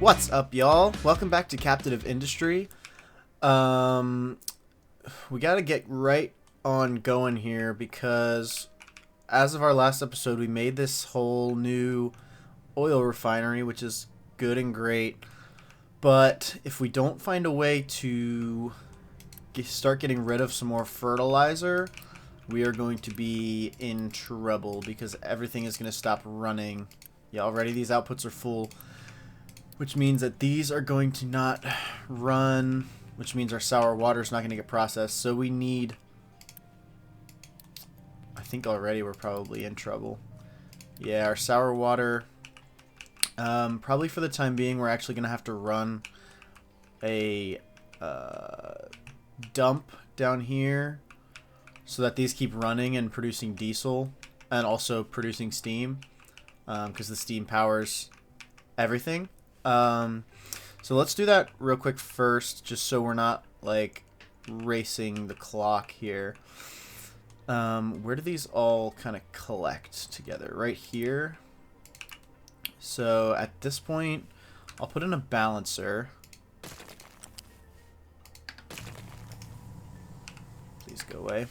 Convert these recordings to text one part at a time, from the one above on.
What's up, y'all? Welcome back to Captain of Industry. We gotta get right on going here because as of our last episode, we made this whole new oil refinery, which is good and great. But if we don't find a way to start getting rid of some more fertilizer, we are going to be in trouble because everything is going to stop running. Yeah, already these outputs are full, which means that these are going to not run, which means our sour water is not going to get processed. So we need, I think already we're probably in trouble. Yeah, our sour water, probably for the time being, we're actually going to have to run a dump down here so that these keep running and producing diesel and also producing steam, because the steam powers everything. So let's do that real quick first, just so we're not like racing the clock here. Where do these all kind of collect together? Right here. So at this point, I'll put in a balancer. Please go away.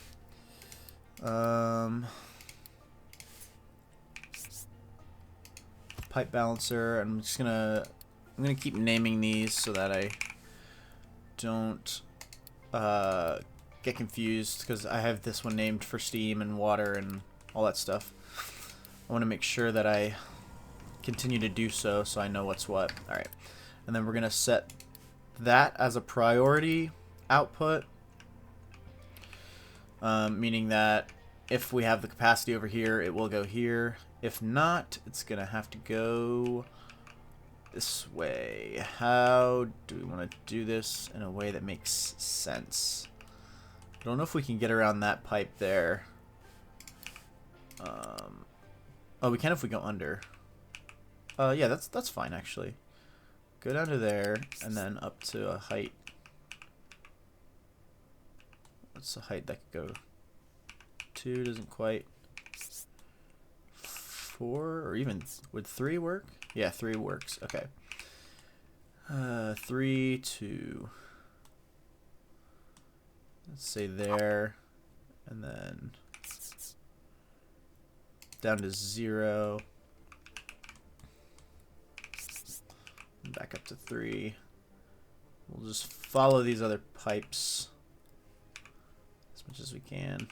Pipe balancer. I'm gonna keep naming these so that I don't get confused, because I have this one named for steam and water and all that stuff. I want to make sure that I continue to do so I know what's what. Alright, and then we're gonna set that as a priority output, meaning that if we have the capacity over here, it will go here. If not, it's gonna have to go this way. How do we want to do this in a way that makes sense? I don't know if we can get around that pipe there. Oh, we can if we go under. Yeah, that's fine actually. Go down to there and then up to a height. What's the height that could go? 2 doesn't quite. 4 or even would 3 work? Yeah, 3 works. Okay. 3 to, let's say there, and then down to 0, and back up to 3. We'll just follow these other pipes as much as we can.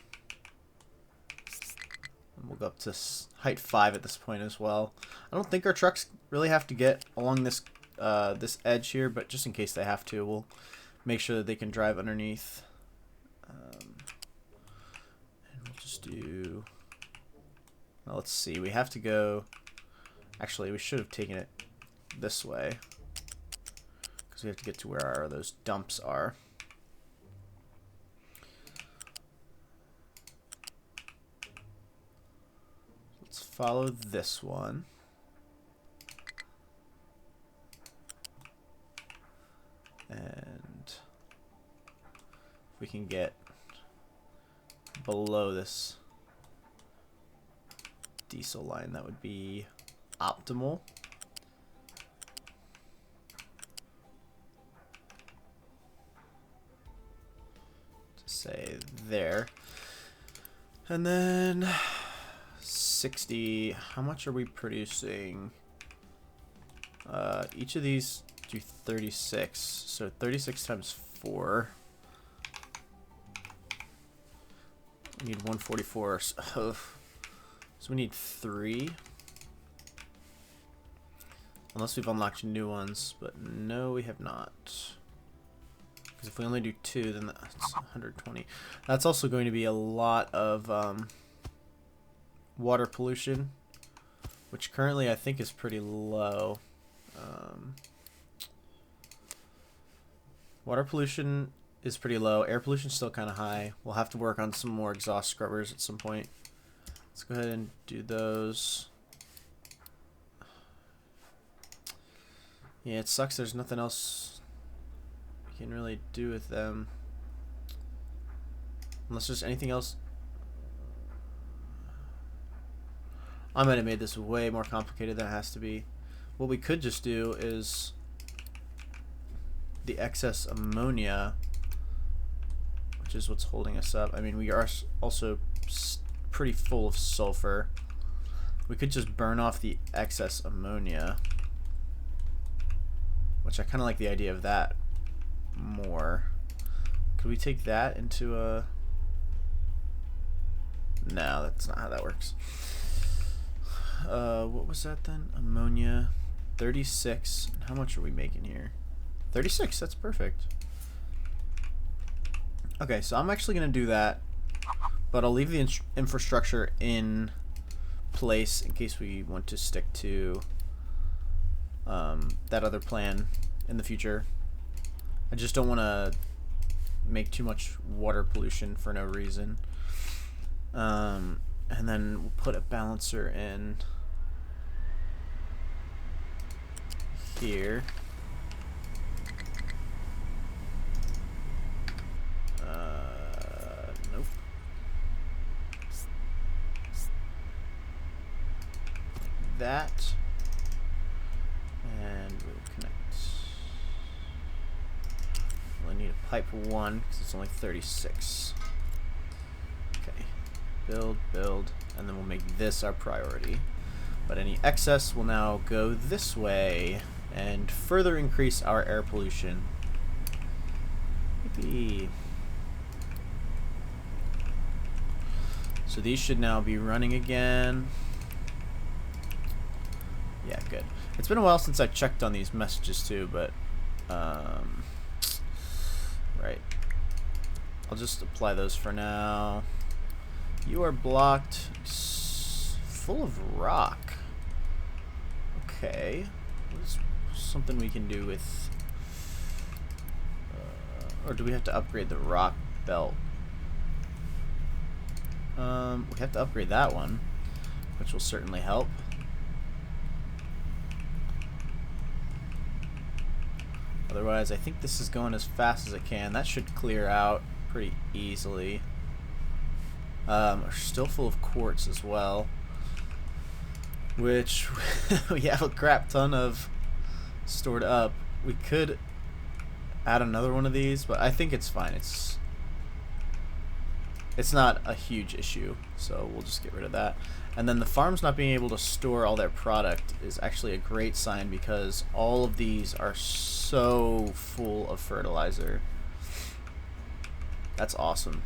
And we'll go up to height 5 at this point as well. I don't think our trucks really have to get along this this edge here, but just in case they have to, we'll make sure that they can drive underneath. And we'll just do, well, let's see, we have to go, actually we should have taken it this way because we have to get to where those dumps are. Let's follow this one. And if we can get below this diesel line, that would be optimal. To say there. And then 60, how much are we producing? Each of these do 36, so 36 times 4. We need 144, so we need 3. Unless we've unlocked new ones, but no, we have not. Because if we only do 2, then that's 120. That's also going to be a lot of water pollution, which currently I think is pretty low. Water pollution is pretty low. Air pollution is still kind of high. We'll have to work on some more exhaust scrubbers at some point. Let's go ahead and do those. Yeah, it sucks there's nothing else we can really do with them. Unless there's anything else. I might have made this way more complicated than it has to be. What we could just do is the excess ammonia, which is what's holding us up. I mean, we are also pretty full of sulfur. We could just burn off the excess ammonia, which I kind of like the idea of that more. Could we take that into a... No, that's not how that works. What was that then? Ammonia, 36. How much are we making here? 36, that's perfect. Okay, so I'm actually going to do that, but I'll leave the infrastructure in place in case we want to stick to that other plan in the future. I just don't want to make too much water pollution for no reason. And then we'll put a balancer in here. Nope. That. And we'll connect. We'll need a pipe 1 because it's only 36. Okay. Build, and then we'll make this our priority. But any excess will now go this way and further increase our air pollution. Yippee. So these should now be running again. Yeah, good. It's been a while since I checked on these messages too, but right. I'll just apply those for now. You are blocked, full of rock. Okay, what's something we can do with, or do we have to upgrade the rock belt? We have to upgrade that one, which will certainly help. Otherwise, I think this is going as fast as it can. That should clear out pretty easily. We're still full of quartz as well, which we have a crap ton of stored up. We could add another one of these, but I think it's fine. It's not a huge issue, so we'll just get rid of that. And then the farms not being able to store all their product is actually a great sign, because all of these are so full of fertilizer. That's awesome.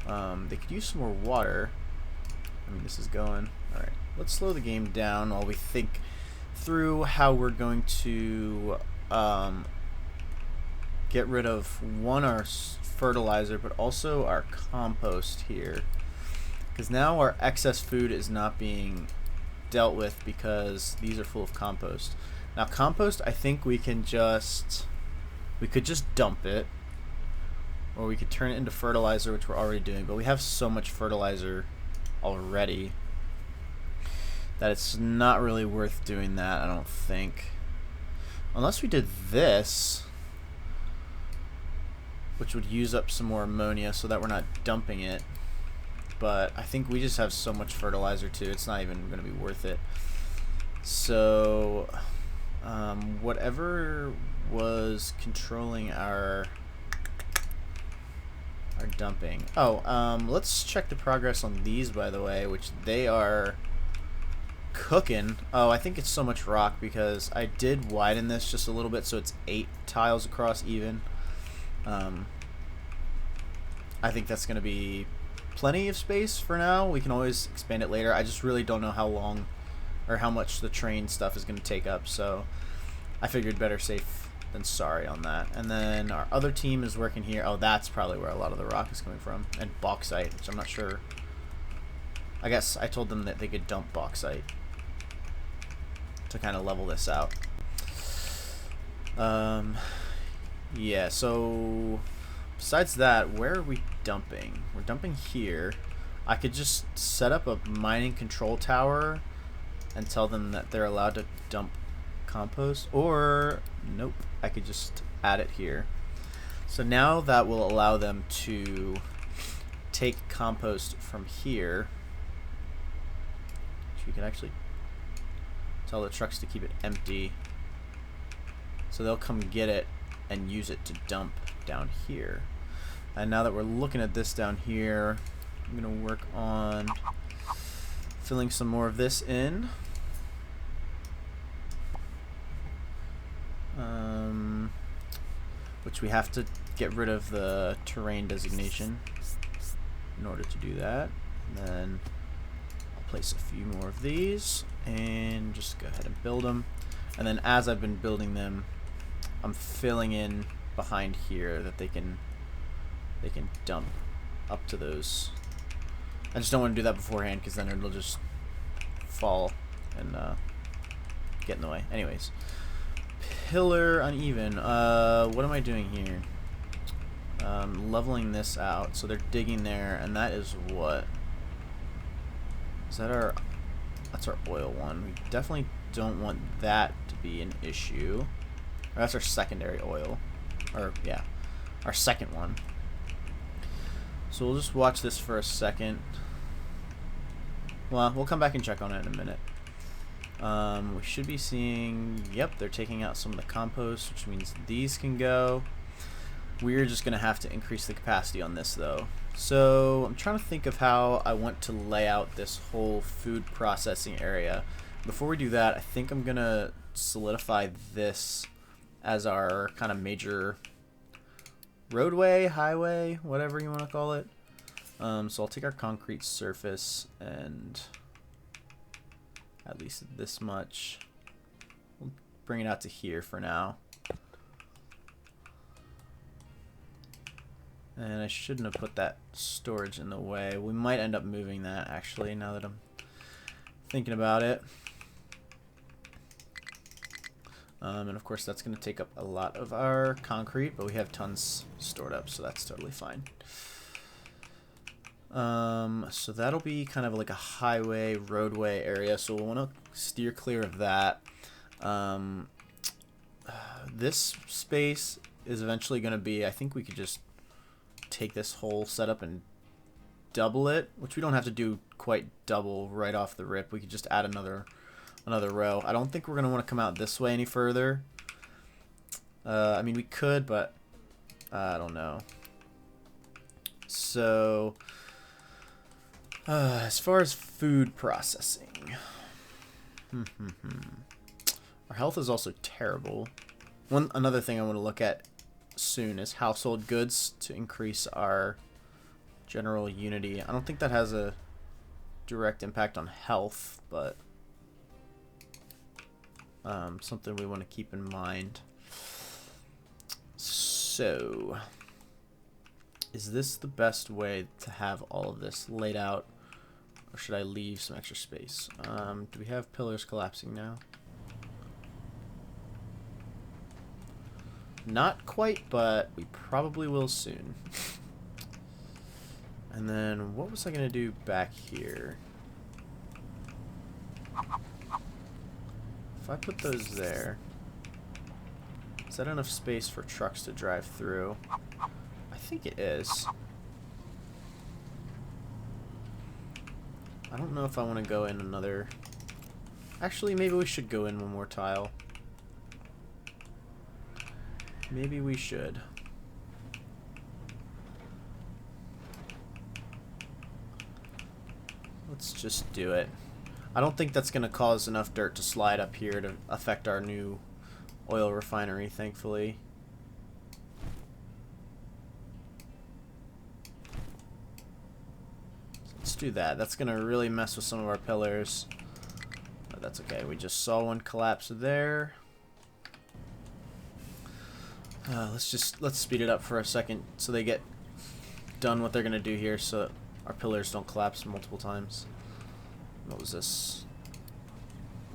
They could use some more water. I mean, this is going. Alright, let's slow the game down while we think through how we're going to get rid of our fertilizer, but also our compost here. Because now our excess food is not being dealt with because these are full of compost. Now compost, I think we could just dump it, or we could turn it into fertilizer, which we're already doing, but we have so much fertilizer already that it's not really worth doing that, I don't think. Unless we did this, which would use up some more ammonia so that we're not dumping it. But I think we just have so much fertilizer too, it's not even going to be worth it. So whatever was controlling our dumping. Oh, let's check the progress on these, by the way, which they are cooking. Oh, I think it's so much rock because I did widen this just a little bit, so it's 8 tiles across even. I think that's going to be plenty of space for now. We can always expand it later. I just really don't know how long or how much the train stuff is going to take up, so I figured better safe than sorry on that. And then our other team is working here. Oh, that's probably where a lot of the rock is coming from. And bauxite, which I'm not sure. I guess I told them that they could dump bauxite to kind of level this out. Yeah, so besides that, where are we dumping? We're dumping here. I could just set up a mining control tower and tell them that they're allowed to dump compost, or nope, I could just add it here. So now that will allow them to take compost from here. So we can actually tell the trucks to keep it empty, so they'll come get it and use it to dump down here. And now that we're looking at this down here, I'm going to work on filling some more of this in. Which we have to get rid of the terrain designation in order to do that. And then I'll place a few more of these and just go ahead and build them. And then as I've been building them, I'm filling in behind here that they can dump up to those. I just don't want to do that beforehand because then it'll just fall and get in the way. Anyways, pillar uneven. What am I doing here? Leveling this out, so they're digging there, and that is what? Is that our? That's our oil one. We definitely don't want that to be an issue. Or that's our secondary oil, or yeah, our second one. So we'll just watch this for a second. Well, we'll come back and check on it in a minute. We should be seeing, yep, they're taking out some of the compost, which means these can go. We're just going to have to increase the capacity on this, though. So I'm trying to think of how I want to lay out this whole food processing area. Before we do that, I think I'm going to solidify this as our kind of major roadway, highway, whatever you want to call it. So I'll take our concrete surface and at least this much. We'll bring it out to here for now. And I shouldn't have put that storage in the way. We might end up moving that, actually, now that I'm thinking about it. And of course that's going to take up a lot of our concrete, but we have tons stored up, so that's totally fine. So that'll be kind of like a highway, roadway area, so we'll want to steer clear of that. This space is eventually going to be, I think we could just take this whole setup and double it, which we don't have to do quite double right off the rip. We could just add another row. I don't think we're going to want to come out this way any further. I mean, we could, but I don't know. So as far as food processing, our health is also terrible. Another thing I want to look at soon is household goods to increase our general unity. I don't think that has a direct impact on health, but something we want to keep in mind. So, is this the best way to have all of this laid out, or should I leave some extra space? Do we have pillars collapsing now? Not quite, but we probably will soon. And then what was I going to do back here? If I put those there, is that enough space for trucks to drive through? I think it is. I don't know if I want to go in another... Actually, maybe we should go in one more tile. Maybe we should. Let's just do it. I don't think that's going to cause enough dirt to slide up here to affect our new oil refinery, thankfully. So let's do that. That's going to really mess with some of our pillars. But that's okay. We just saw one collapse there. Let's speed it up for a second so they get done what they're gonna do here, so our pillars don't collapse multiple times. What was this?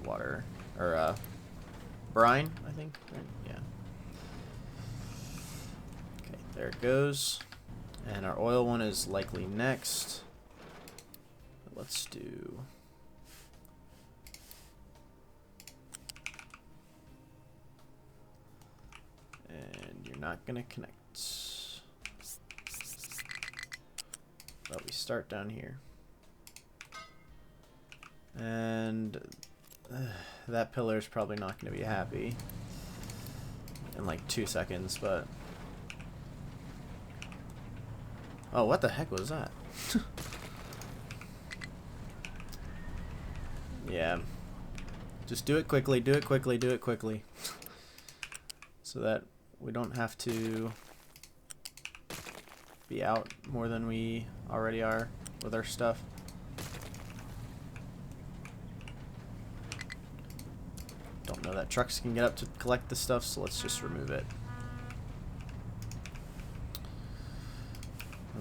Water or brine, I think. Right? Yeah. Okay, there it goes. And our oil one is likely next. Let's do. And you're not gonna connect. But we start down here. And that pillar is probably not gonna be happy. in like 2 seconds, but... Oh, what the heck was that? Yeah. Just do it quickly, do it quickly, do it quickly. So that we don't have to be out more than we already are with our stuff. Don't know that trucks can get up to collect the stuff, so let's just remove it.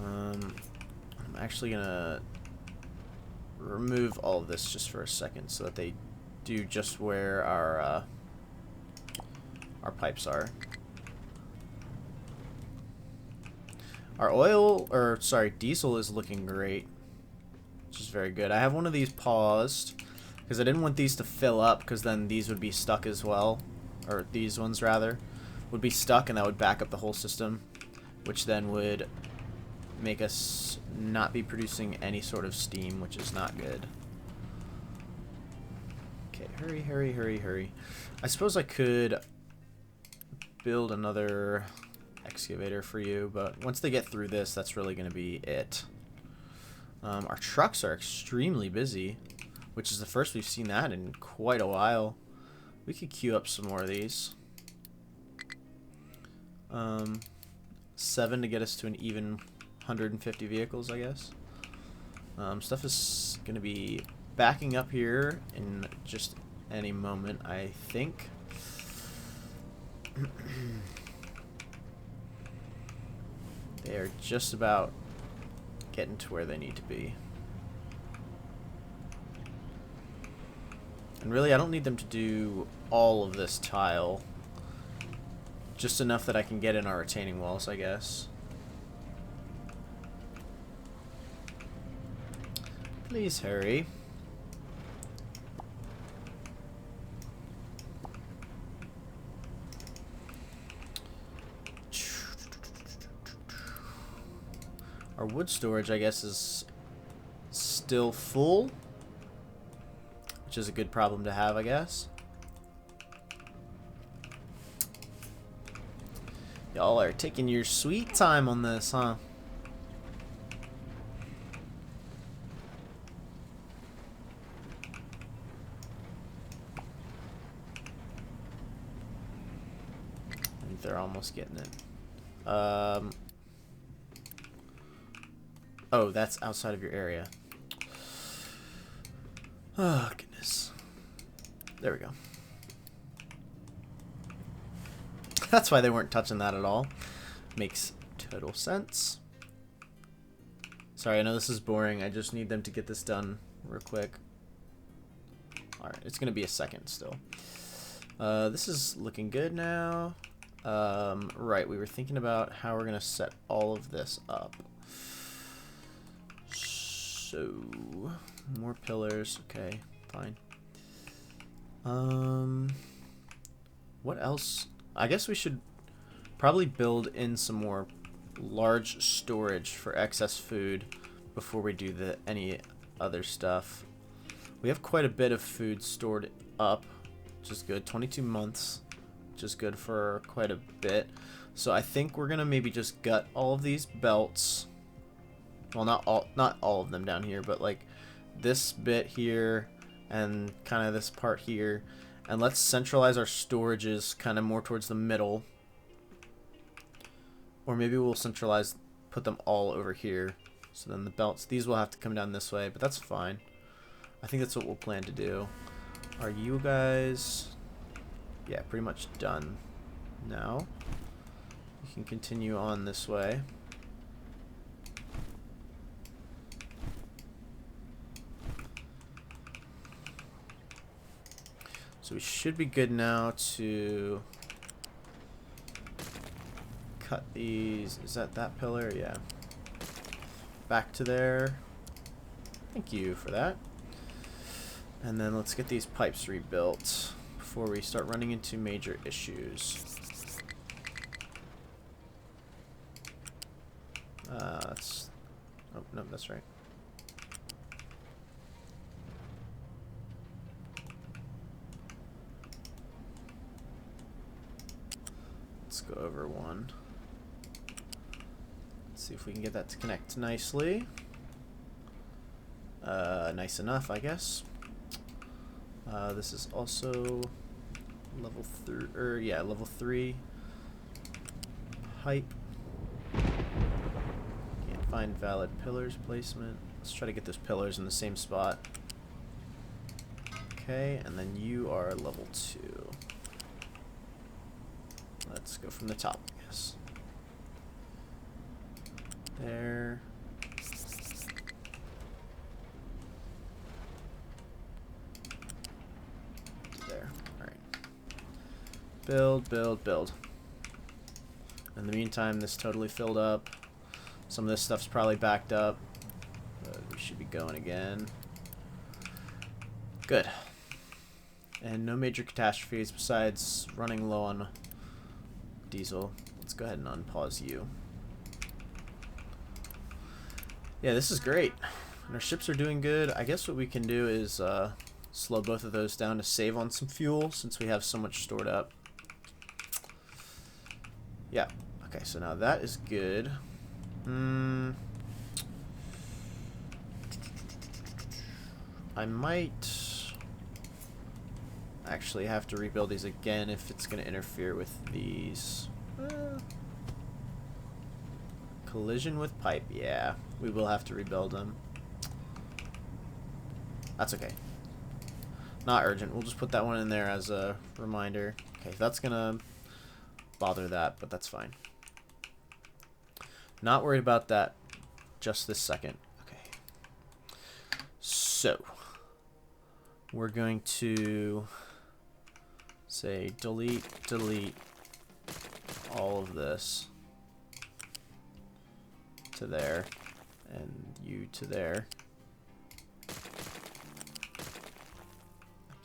I'm actually gonna remove all of this just for a second so that they do just where our pipes are. Our oil, or sorry, diesel is looking great, which is very good. I have one of these paused because I didn't want these to fill up, because then these would be stuck as well, or these ones rather would be stuck, and that would back up the whole system, which then would make us not be producing any sort of steam, which is not good. Okay, hurry, hurry, hurry, hurry. I suppose I could build another excavator for you, but once they get through this, that's really going to be it. Our trucks are extremely busy, which is the first we've seen that in quite a while. We could queue up some more of these. 7 to get us to an even 150 vehicles, I guess. Stuff is going to be backing up here in just any moment, I think. They are just about getting to where they need to be. And really, I don't need them to do all of this tile. Just enough that I can get in our retaining walls, I guess. Please hurry. Our wood storage, I guess, is still full, which is a good problem to have, I guess. Y'all are taking your sweet time on this, huh? I think they're almost getting it. Oh, that's outside of your area. Oh, goodness. There we go. That's why they weren't touching that at all. Makes total sense. Sorry, I know this is boring. I just need them to get this done real quick. Alright, it's going to be a second still. This is looking good now. Right, we were thinking about how we're going to set all of this up. So, more pillars. Okay, fine. What else? I guess we should probably build in some more large storage for excess food before we do any other stuff. We have quite a bit of food stored up, which is good. 22 months, which is good for quite a bit. So I think we're gonna maybe just gut all of these belts. Well, not all of them down here, but like this bit here and kind of this part here. And let's centralize our storages kind of more towards the middle. Or maybe we'll centralize, put them all over here. So then the belts, these will have to come down this way, but that's fine. I think that's what we'll plan to do. Are you guys... Yeah, pretty much done. Now, you can continue on this way. So we should be good now to cut these. Is that pillar? Yeah. Back to there. Thank you for that. And then let's get these pipes rebuilt before we start running into major issues. Oh, no, that's right. over one. Let's see if we can get that to connect nicely. Nice enough, I guess. This is also level 3, or yeah, level 3 height. Can't find valid pillars placement. Let's try to get those pillars in the same spot. Okay, and then you are level 2. Let's go from the top, I guess. There. There. Alright. Build, build, build. In the meantime, this totally filled up. Some of this stuff's probably backed up. But we should be going again. Good. And no major catastrophes besides running low on diesel. Let's go ahead and unpause you. Yeah, this is great. And our ships are doing good. I guess what we can do is slow both of those down to save on some fuel since we have so much stored up. Yeah. Okay, so now that is good. I might actually have to rebuild these again if it's going to interfere with these. Collision with pipe. Yeah, we will have to rebuild them. That's okay. Not urgent. We'll just put that one in there as a reminder. Okay, that's going to bother that, but that's fine. Not worried about that just this second. Okay. So, we're going to say delete, delete all of this to there, and you to there. I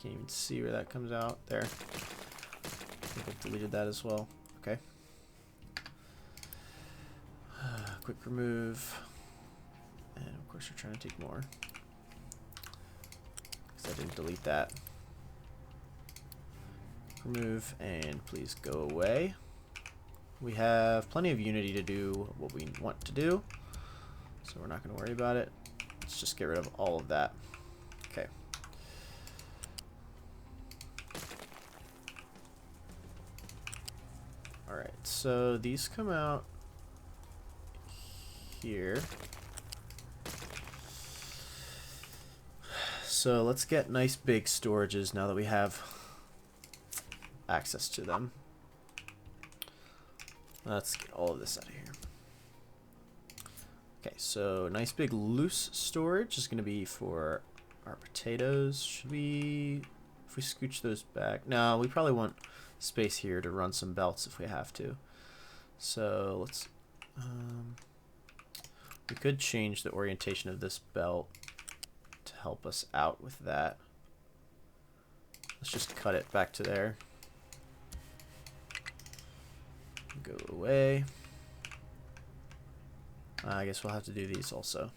can't even see where that comes out. There. I think I've deleted that as well. Okay. Quick remove. And of course we're trying to take more. Because I didn't delete that. Remove and please go away. We have plenty of unity to do what we want to do, so we're not going to worry about it. Let's just get rid of all of that. Okay. Alright, so these come out here. So let's get nice big storages now that we have access to them. Let's get all of this out of here. Okay, so nice big loose storage is going to be for our potatoes. Should we, if we scooch those back? No, we probably want space here to run some belts if we have to. So let's, we could change the orientation of this belt to help us out with that. Let's just cut it back to there. Go away. I guess we'll have to do these also.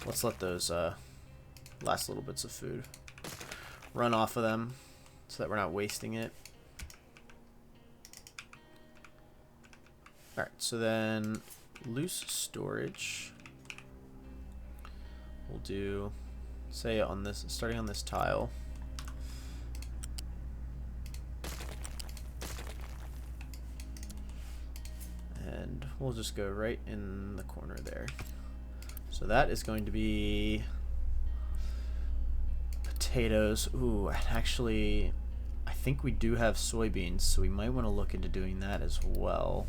Let's let those last little bits of food run off of them so that we're not wasting it. Alright, so then loose storage. We'll do, say on this, starting on this tile. And we'll just go right in the corner there. So that is going to be potatoes. Ooh, actually, I think we do have soybeans, so we might want to look into doing that as well.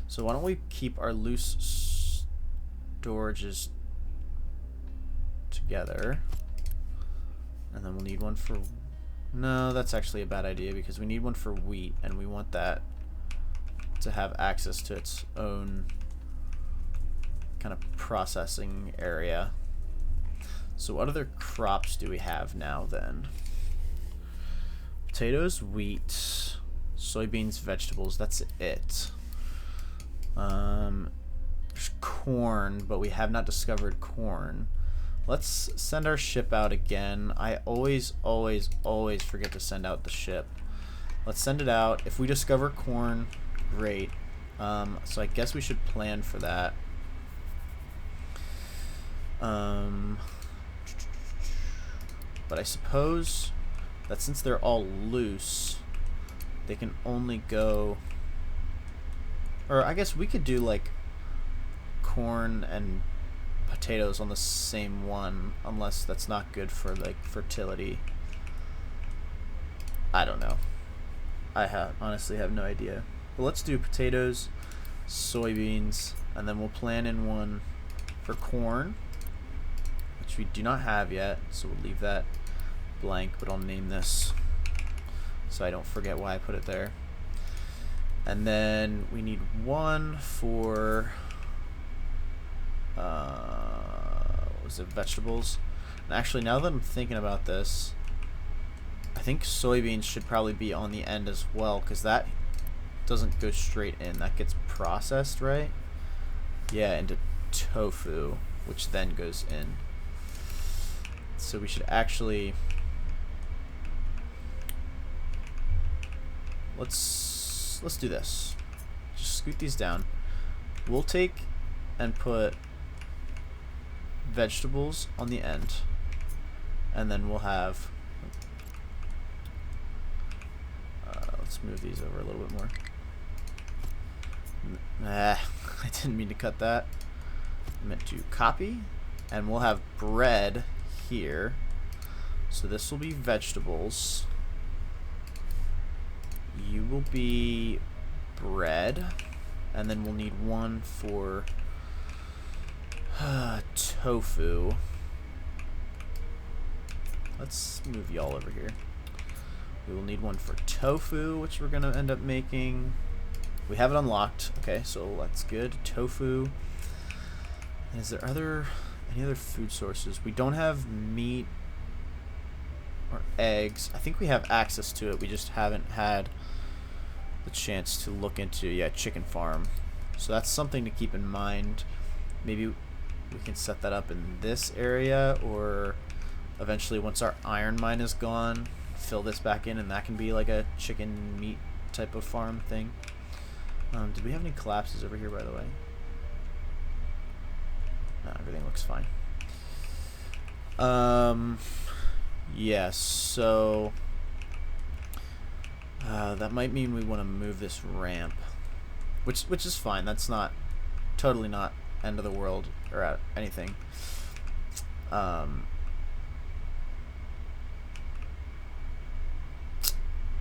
So why don't we keep our loose storages together, and then we'll need one for, no, that's actually a bad idea because we need one for wheat, and we want that to have access to its own kind of processing area. So what other crops do we have now then? Potatoes, wheat, soybeans, vegetables, that's it. There's corn, but we have not discovered corn. Let's send our ship out again. I always forget to send out the ship. Let's send it out. If we discover corn, great. So I guess we should plan for that. But I suppose that since they're all loose, they can only go... Or I guess we could do like corn and potatoes on the same one, unless that's not good for like fertility. I don't know. I honestly have no idea. But let's do potatoes, soybeans, and then we'll plan in one for corn, which we do not have yet, so we'll leave that blank, but I'll name this so I don't forget why I put it there. And then we need one for what was it, vegetables. And actually, now that I'm thinking about this, I think soybeans should probably be on the end as well, because that doesn't go straight in. That gets processed, right? Yeah, into tofu, which then goes in. So we should actually... Let's do this. Just scoot these down. We'll take and put vegetables on the end, and then we'll have... let's move these over a little bit more. I didn't mean to cut that. I meant to copy, and we'll have bread here. So this will be vegetables. You will be bread, and then we'll need one for tofu. Let's move y'all over here. We will need one for tofu, which we're gonna end up making. We have it unlocked. Okay, so that's good. Tofu. And is there any other food sources? We don't have meat or eggs. I think we have access to it. We just haven't had the chance to look into, yeah, chicken farm. So that's something to keep in mind. Maybe we can set that up in this area, or eventually once our iron mine is gone, fill this back in, and that can be like a chicken meat type of farm thing. Did we have any collapses over here, by the way? No, everything looks fine. Yeah, so that might mean we want to move this ramp, which is fine. That's not totally not end of the world or anything.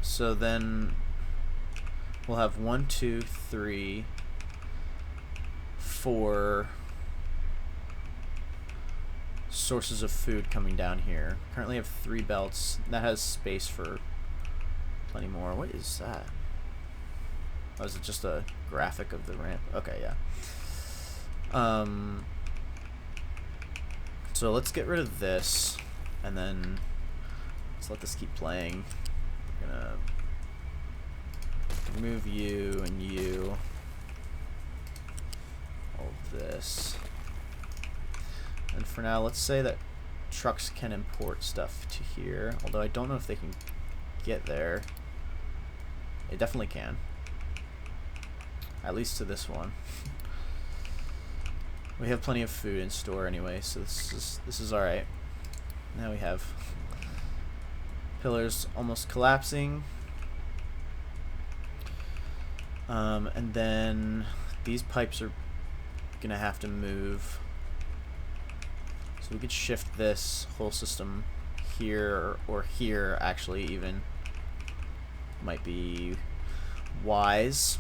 So then we'll have 1, 2, 3, 4 sources of food coming down here. Currently have 3 belts. That has space for plenty more. What is that? Oh, is it just a graphic of the ramp? Okay, yeah. So let's get rid of this, and then let's let this keep playing. We're gonna remove you and you. All of this. And for now, let's say that trucks can import stuff to here, although I don't know if they can get there. They definitely can. At least to this one. We have plenty of food in store anyway, so this is alright. Now we have pillars almost collapsing. And then these pipes are gonna have to move. So we could shift this whole system here, or here actually even. Might be wise.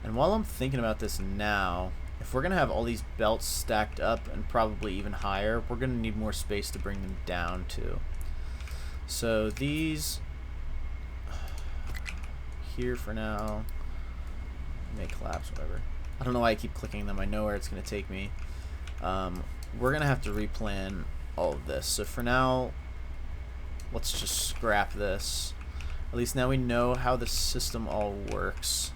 And while I'm thinking about this now, if we're going to have all these belts stacked up and probably even higher, we're going to need more space to bring them down to. So these here for now may collapse, whatever. I don't know why I keep clicking them. I know where it's going to take me. We're going to have to replan all of this. So for now, let's just scrap this. At least now we know how the system all works.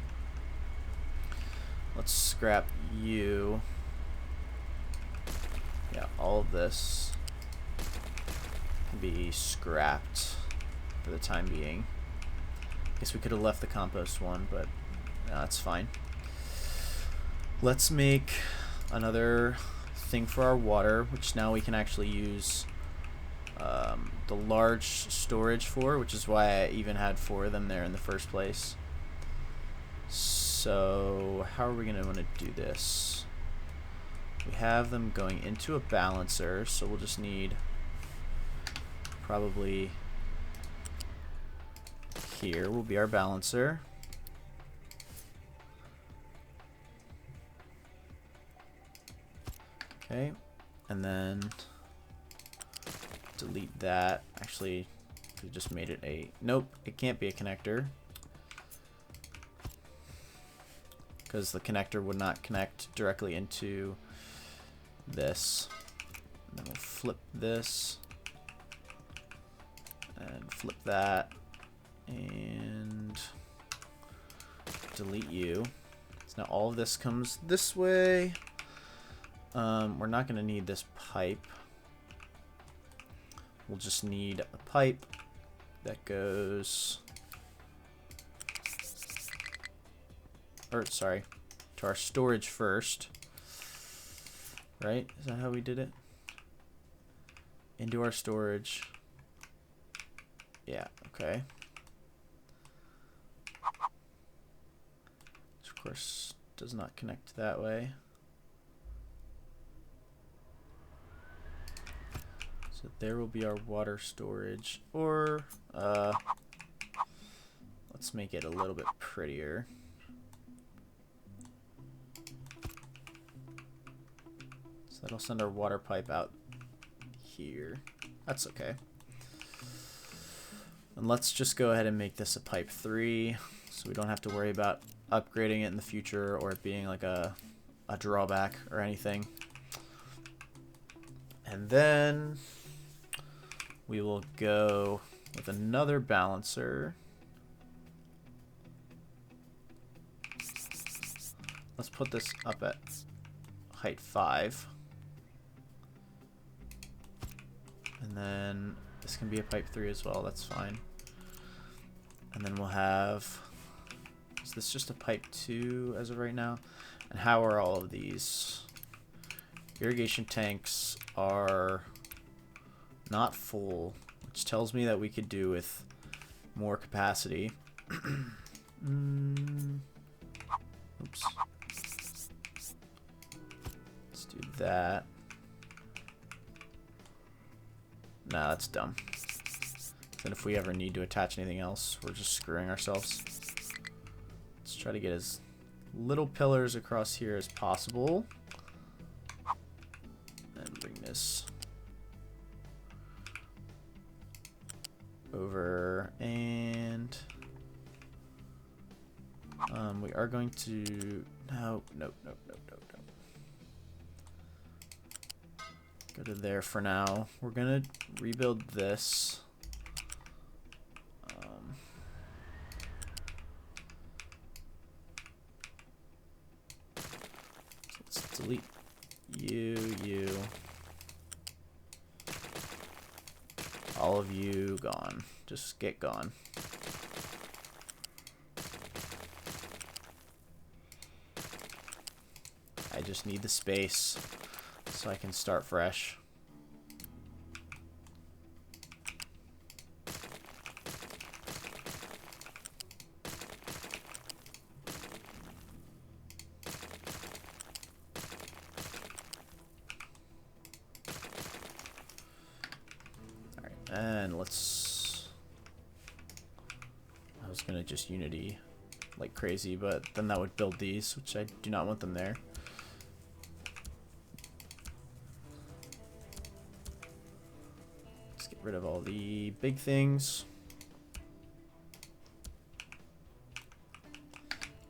Let's scrap you. Yeah, all of this can be scrapped for the time being. Guess we could have left the compost one, but no, that's fine. Let's make another thing for our water, which now we can actually use the large storage for, which is why I even had 4 of them there in the first place. So how are we going to want to do this? We have them going into a balancer, so we'll just need probably here will be our balancer. Okay, and then delete that. Actually, we just made it a... Nope, it can't be a connector, because the connector would not connect directly into this. And then we'll flip this and flip that and delete you. So now all of this comes this way. We're not going to need this pipe. We'll just need a pipe that goes, or sorry, to our storage first. Right? Is that how we did it? Into our storage. Yeah, okay. Which of course does not connect that way. So there will be our water storage, or let's make it a little bit prettier. So that'll send our water pipe out here. That's okay. And let's just go ahead and make this a pipe 3, so we don't have to worry about upgrading it in the future or it being like a drawback or anything. And then we will go with another balancer. Let's put this up at height 5. And then this can be a pipe 3 as well, that's fine. And then we'll have, is this just a pipe 2 as of right now? And how are all of these? Irrigation tanks are not full, which tells me that we could do with more capacity. Oops. Let's do that. Nah, that's dumb. Then if we ever need to attach anything else, we're just screwing ourselves. Let's try to get as little pillars across here as possible. And bring this over, and we are going to no. Go to there for now. We're gonna rebuild this. So let's delete you. All of you gone. Just get gone. I just need the space so I can start fresh. Alright, and let's... I was gonna just Unity like crazy, but then that would build these, which I do not want them there. Rid of all the big things.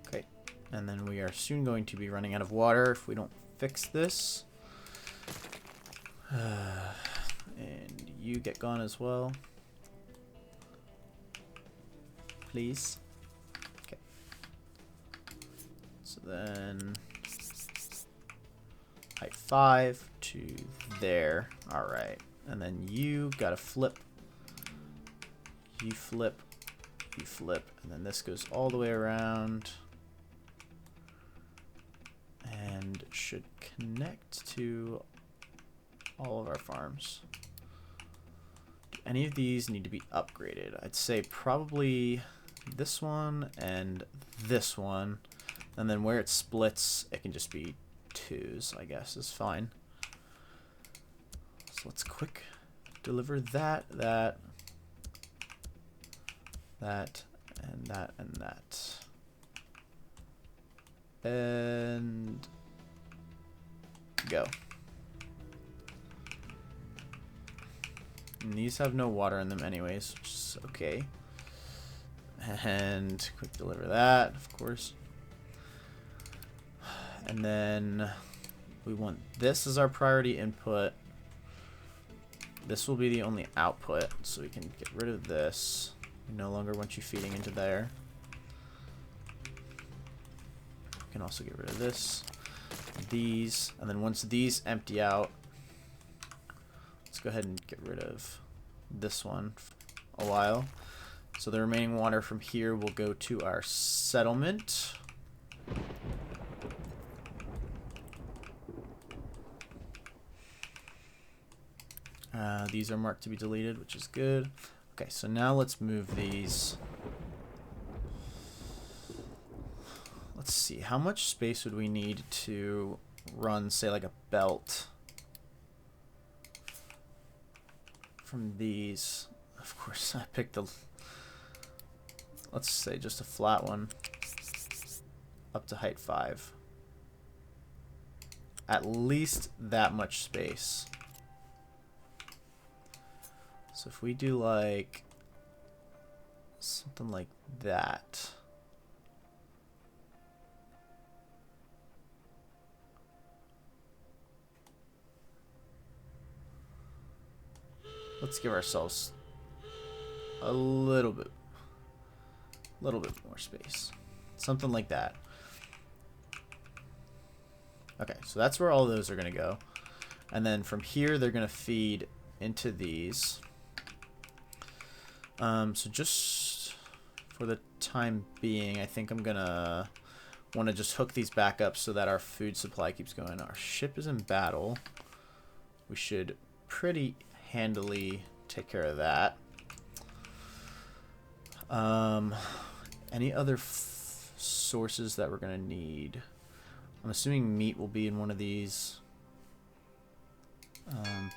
Okay, and then we are soon going to be running out of water if we don't fix this. And you get gone as well, please. Okay, so then height 5 to there. All right. And then you gotta flip. You flip. You flip. And then this goes all the way around. And it should connect to all of our farms. Do any of these need to be upgraded? I'd say probably this one and this one. And then where it splits, it can just be 2s, I guess, is fine. So let's quick deliver that, and that, and that. And go. And these have no water in them anyways, which is okay. And quick deliver that, of course. And then we want this as our priority input. This will be the only output, so we can get rid of this. We no longer want you feeding into there. We can also get rid of this, these, and then once these empty out, let's go ahead and get rid of this one for a while. So the remaining water from here will go to our settlement. These are marked to be deleted, which is good. Okay, so now let's move these. Let's see, how much space would we need to run, say, like a belt from these? Of course, I picked the, let's say just a flat one, up to height 5. At least that much space. So if we do like something like that. Let's give ourselves a little bit more space. Something like that. Okay, so that's where all those are going to go. And then from here, they're going to feed into these. So just for the time being, I think I'm going to want to just hook these back up so that our food supply keeps going. Our ship is in battle. We should pretty handily take care of that. Any other sources that we're going to need? I'm assuming meat will be in one of these.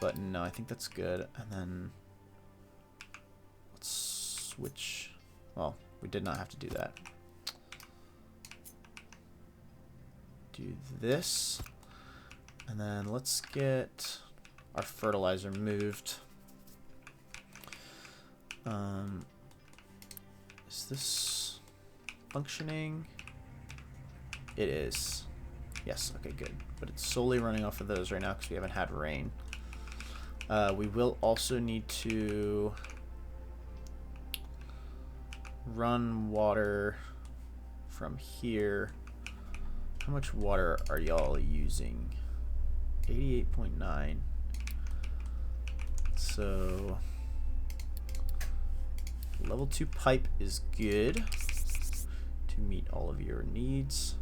But no, I think that's good. And then let's switch. Well, we did not have to do that. Do this. And then let's get our fertilizer moved. Is this functioning? It is. Yes, okay, good. But it's solely running off of those right now because we haven't had rain. We will also need to run water from here. How much water are y'all using? 88.9. So level 2 pipe is good to meet all of your needs.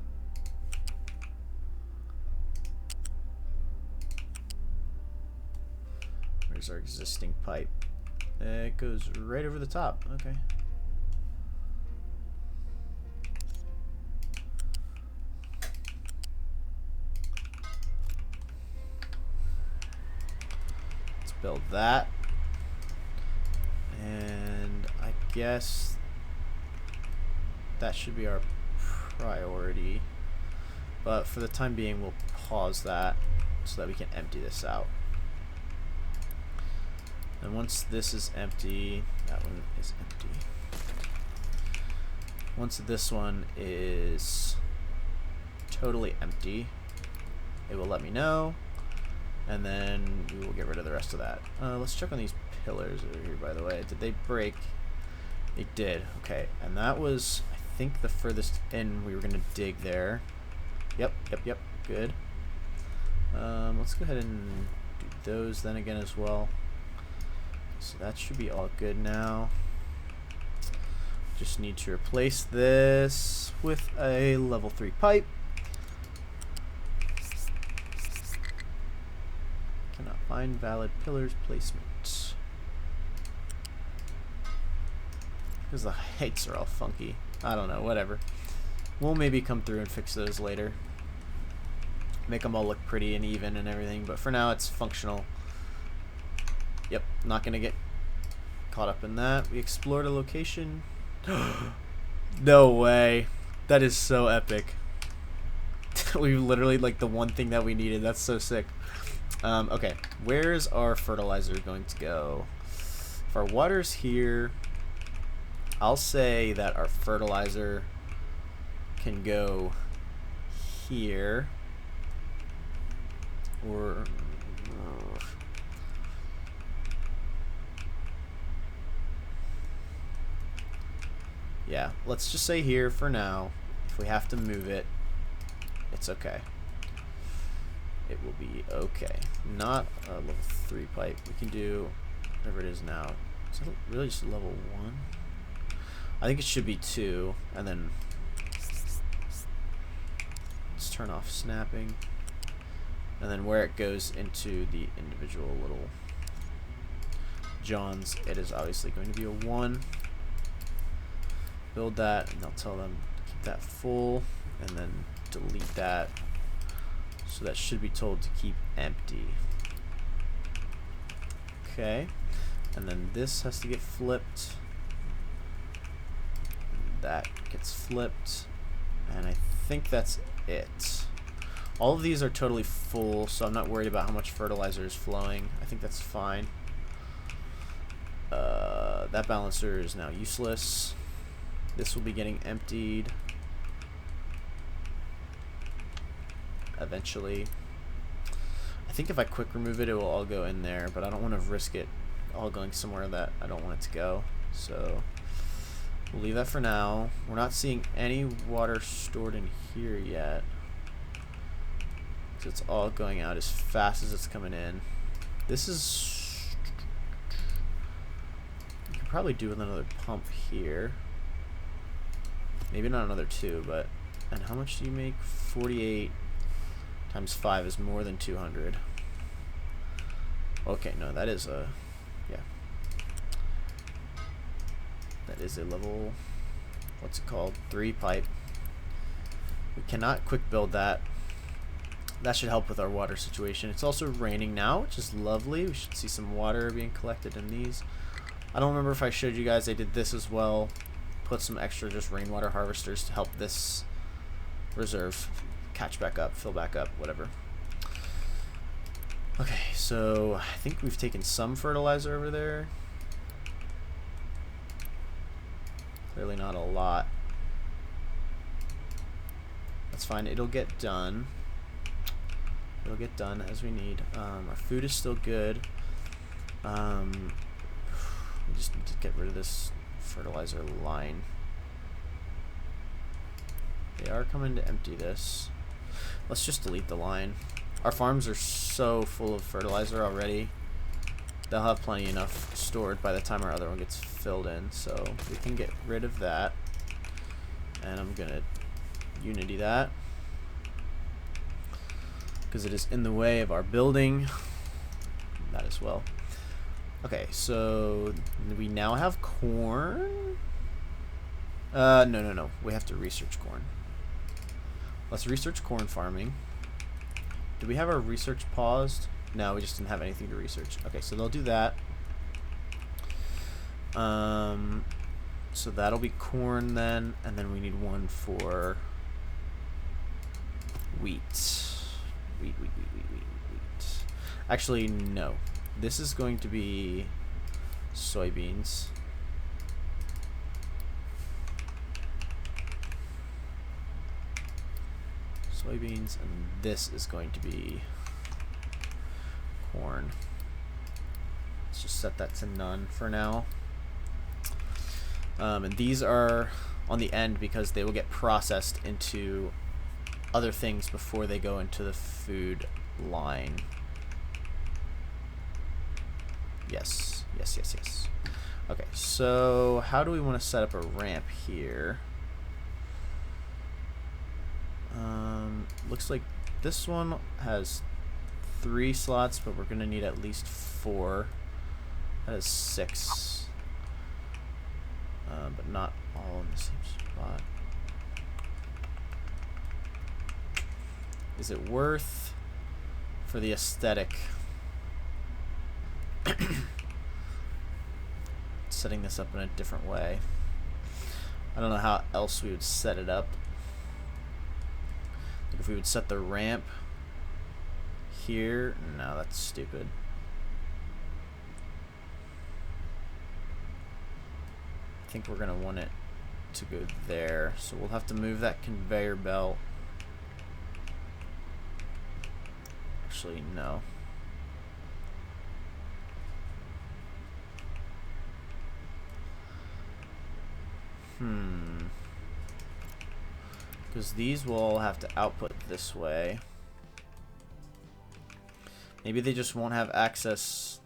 Where's our existing pipe? It goes right over the top. Okay. Let's build that. And I guess that should be our priority. But for the time being, we'll pause that so that we can empty this out. And once this is empty, that one is empty. Once this one is totally empty, it will let me know, and then we will get rid of the rest of that. Let's check on these pillars over here, by the way. Did they break? They did. Okay, and that was, I think, the furthest in we were going to dig there. Yep, good. Let's go ahead and do those then again as well. So that should be all good now. Just need to replace this with a level 3 pipe. Cannot find valid pillars placement. Because the heights are all funky. I don't know, whatever. We'll maybe come through and fix those later. Make them all look pretty and even and everything, but for now it's functional. Yep, not gonna get caught up in that. We explored a location. No way. That is so epic. We literally, like, the one thing that we needed. That's so sick. Okay, where's our fertilizer going to go? If our water's here, I'll say that our fertilizer can go here. Or yeah, let's just say here for now. If we have to move it, it's okay. It will be okay. Not a level 3 pipe. We can do whatever it is now. Is it really just level 1? I think it should be 2, and then let's turn off snapping. And then where it goes into the individual little johns, it is obviously going to be a 1. Build that, and I'll tell them to keep that full, and then delete that. So that should be told to keep empty. Okay, and then this has to get flipped. That gets flipped, and I think that's it. All of these are totally full, so I'm not worried about how much fertilizer is flowing. I think that's fine. That balancer is now useless. This will be getting emptied eventually. I think if I quick remove it, it will all go in there, but I don't want to risk it all going somewhere that I don't want it to go. So we'll leave that for now. We're not seeing any water stored in here yet. It's all going out as fast as it's coming in. This is... You could probably do with another pump here. Maybe not another 2, but... And how much do you make? 48 times 5 is more than 200. Okay, no, that is a... Yeah. That is a level... What's it called? 3 pipe. We cannot quick build that. That should help with our water situation. It's also raining now, which is lovely. We should see some water being collected in these. I don't remember if I showed you guys I did this as well. Put some extra just rainwater harvesters to help this reserve catch back up, fill back up, whatever. Okay, so I think we've taken some fertilizer over there. Clearly not a lot. That's fine. It'll get done. It'll get done as we need. Our food is still good. We just need to get rid of this fertilizer line. They are coming to empty this. Let's just delete the line. Our farms are so full of fertilizer already. They'll have plenty enough stored by the time our other one gets filled in. So we can get rid of that. And I'm gonna unity that, because it is in the way of our building. That as well. Okay, so we now have corn. No. We have to research corn. Let's research corn farming. Do we have our research paused? No, we just didn't have anything to research. Okay, so they'll do that. So that'll be corn then, and then we need one for wheat. Wheat. Actually, no. This is going to be soybeans. Soybeans, and this is going to be corn. Let's just set that to none for now. And these are on the end because they will get processed into other things before they go into the food line. Yes. Yes, yes, yes. Okay, so how do we want to set up a ramp here? Looks like this one has 3 slots, but we're going to need at least 4. That is 6. But not all in the same spot. Is it worth for the aesthetic setting this up in a different way? I don't know how else we would set it up. Like if we would set the ramp here, no, that's stupid. I think we're gonna want it to go there, so we'll have to move that conveyor belt. Actually, no. Because these will all have to output this way. Maybe they just won't have access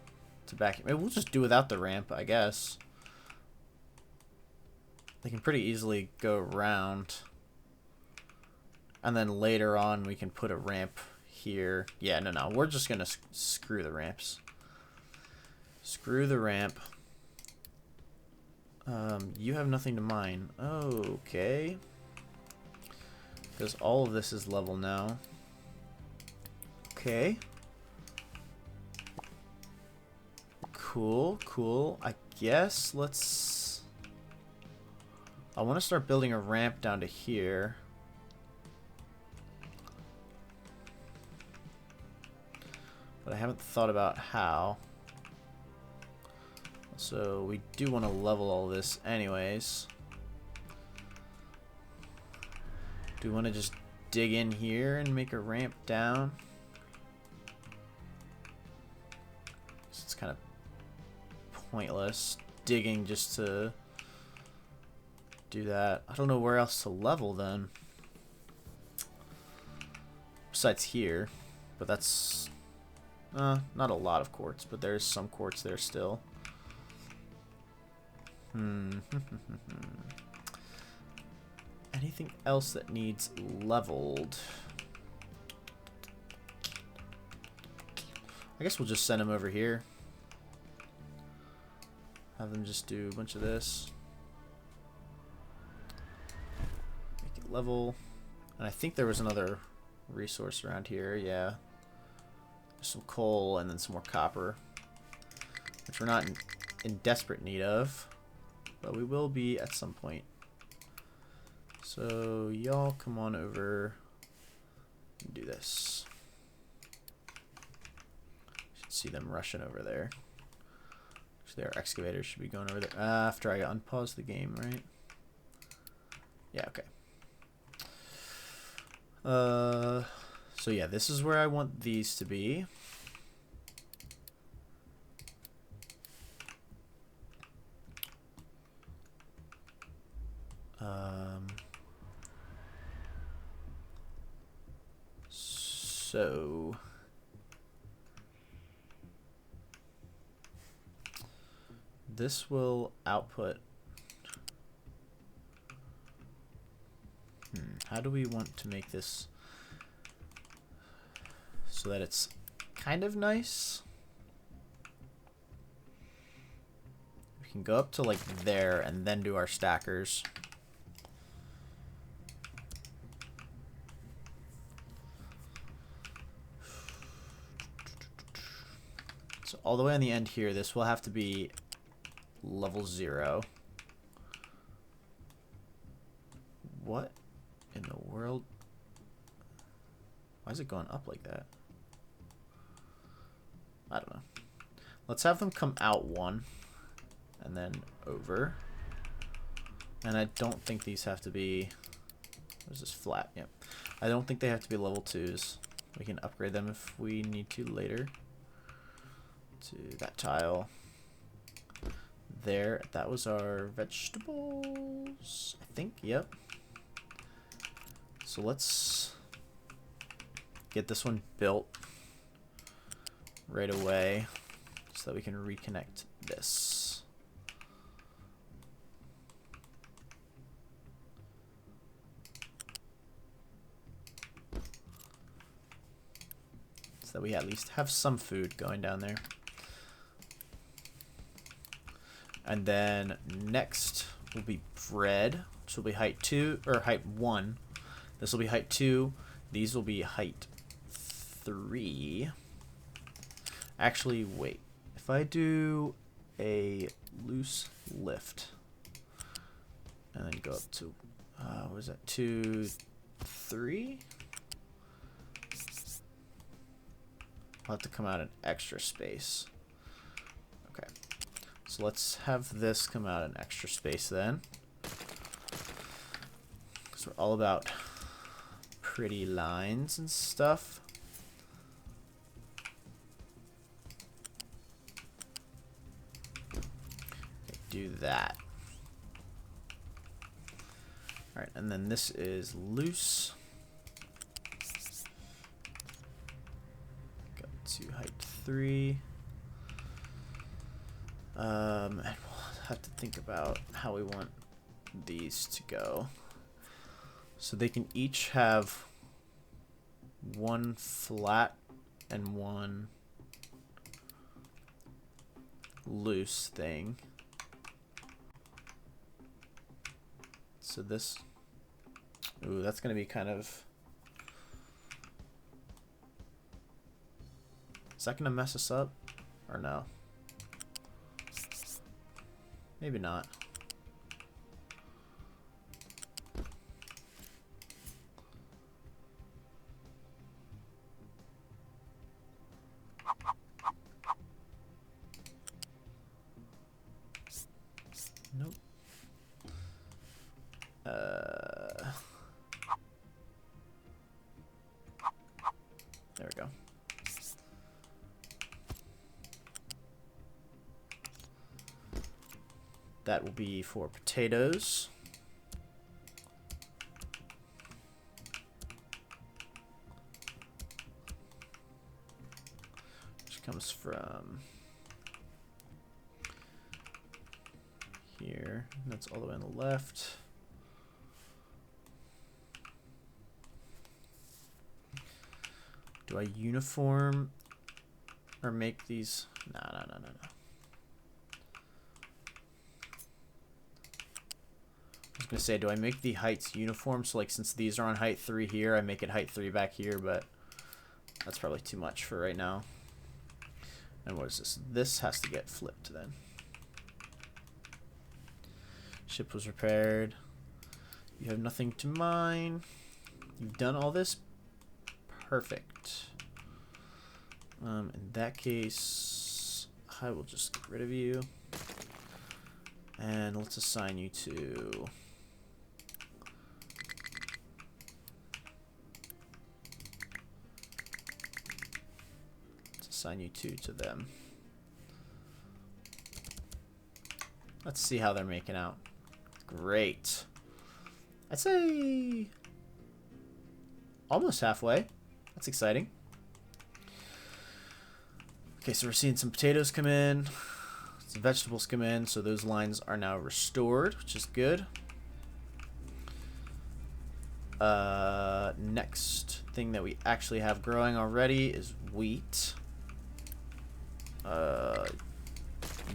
to back. Maybe we'll just do without the ramp, I guess. They can pretty easily go around. And then later on we can put a ramp here. Yeah, no. We're just going to screw the ramps. Screw the ramp. You have nothing to mine. Okay. Because all of this is level now. Okay. Cool, cool. I guess let's... I want to start building a ramp down to here. But I haven't thought about how. So we do want to level all this anyways. Do we want to just dig in here and make a ramp down? It's kind of pointless digging just to do that. I don't know where else to level then. Besides here. But that's not a lot of quartz, but there's some quartz there still. Anything else that needs leveled? I guess we'll just send them over here. Have them just do a bunch of this. Make it level. And I think there was another resource around here, yeah. There's some coal and then some more copper. Which we're not in desperate need of. But we will be at some point. So y'all come on over and do this. Should see them rushing over there. Actually, our excavators should be going over there after I unpause the game, right? Yeah, okay. So yeah, this is where I want these to be. So this will output. How do we want to make this so that it's kind of nice? We can go up to like there and then do our stackers. So all the way on the end here, this will have to be level 0. What in the world? Why is it going up like that? I don't know. Let's have them come out 1 and then over. And I don't think these have to be... What is this, flat? Yep. I don't think they have to be level 2s. We can upgrade them if we need to later. To that tile. There. That was our vegetables, I think. Yep. So let's get this one built right away. so that we can reconnect this. So that we at least have some food going down there. And then next will be bread, which will be height 2 or height 1. This will be height 2. These will be height 3. Actually, wait. If I do a loose lift and then go up to what is that? 2, 3. I'll have to come out an extra space. Okay. So let's have this come out an extra space then. Because we're all about pretty lines and stuff. Okay, do that. Alright, and then this is loose. Go to height 3. And we'll have to think about how we want these to go. So they can each have one flat and one loose thing. So this, ooh, that's gonna be kind of, is that gonna mess us up or no? Maybe not. Nope. There we go. That will be for potatoes. Which comes from here. That's all the way on the left. Do I uniform or make these? No. I was gonna say, do I make the heights uniform? So like, since these are on height 3 here, I make it height 3 back here, but that's probably too much for right now. And what is this? This has to get flipped then. Ship was repaired. You have nothing to mine. You've done all this? Perfect. In that case, I will just get rid of you. And let's assign you to... assign you to them. Let's see how they're making out. Great. I'd say almost halfway. That's exciting. Okay, so we're seeing some potatoes come in, some vegetables come in, so those lines are now restored, which is good. Next thing that we actually have growing already is wheat.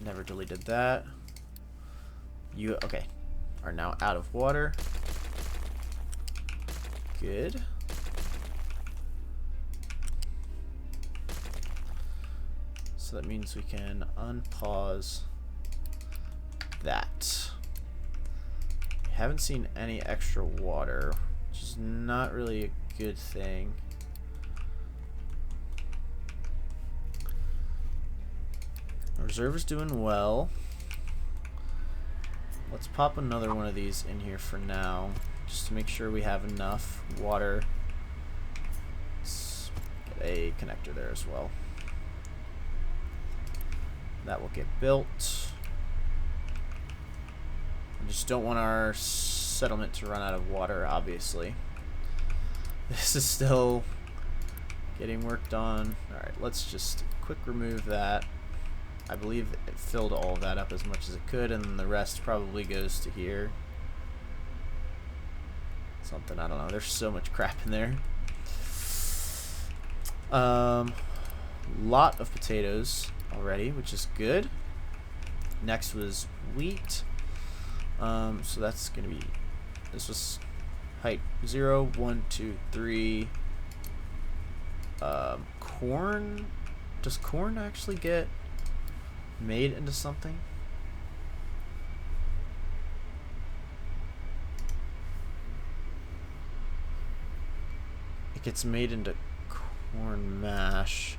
Never deleted that. You, okay, are now out of water. Good. So that means we can unpause that. We haven't seen any extra water, which is not really a good thing. Reserve is doing well. Let's pop another one of these in here for now, just to make sure we have enough water. Let's get a connector there as well. That will get built. We just don't want our settlement to run out of water, obviously. This is still getting worked on. Alright, let's just quick remove that. I believe it filled all of that up as much as it could, and then the rest probably goes to here. Something, I don't know. There's so much crap in there. Lot of potatoes already, which is good. Next was wheat. So that's gonna be, this was height 0, 1, 2, 3. Corn. Does corn actually get made into something? It gets made into corn mash,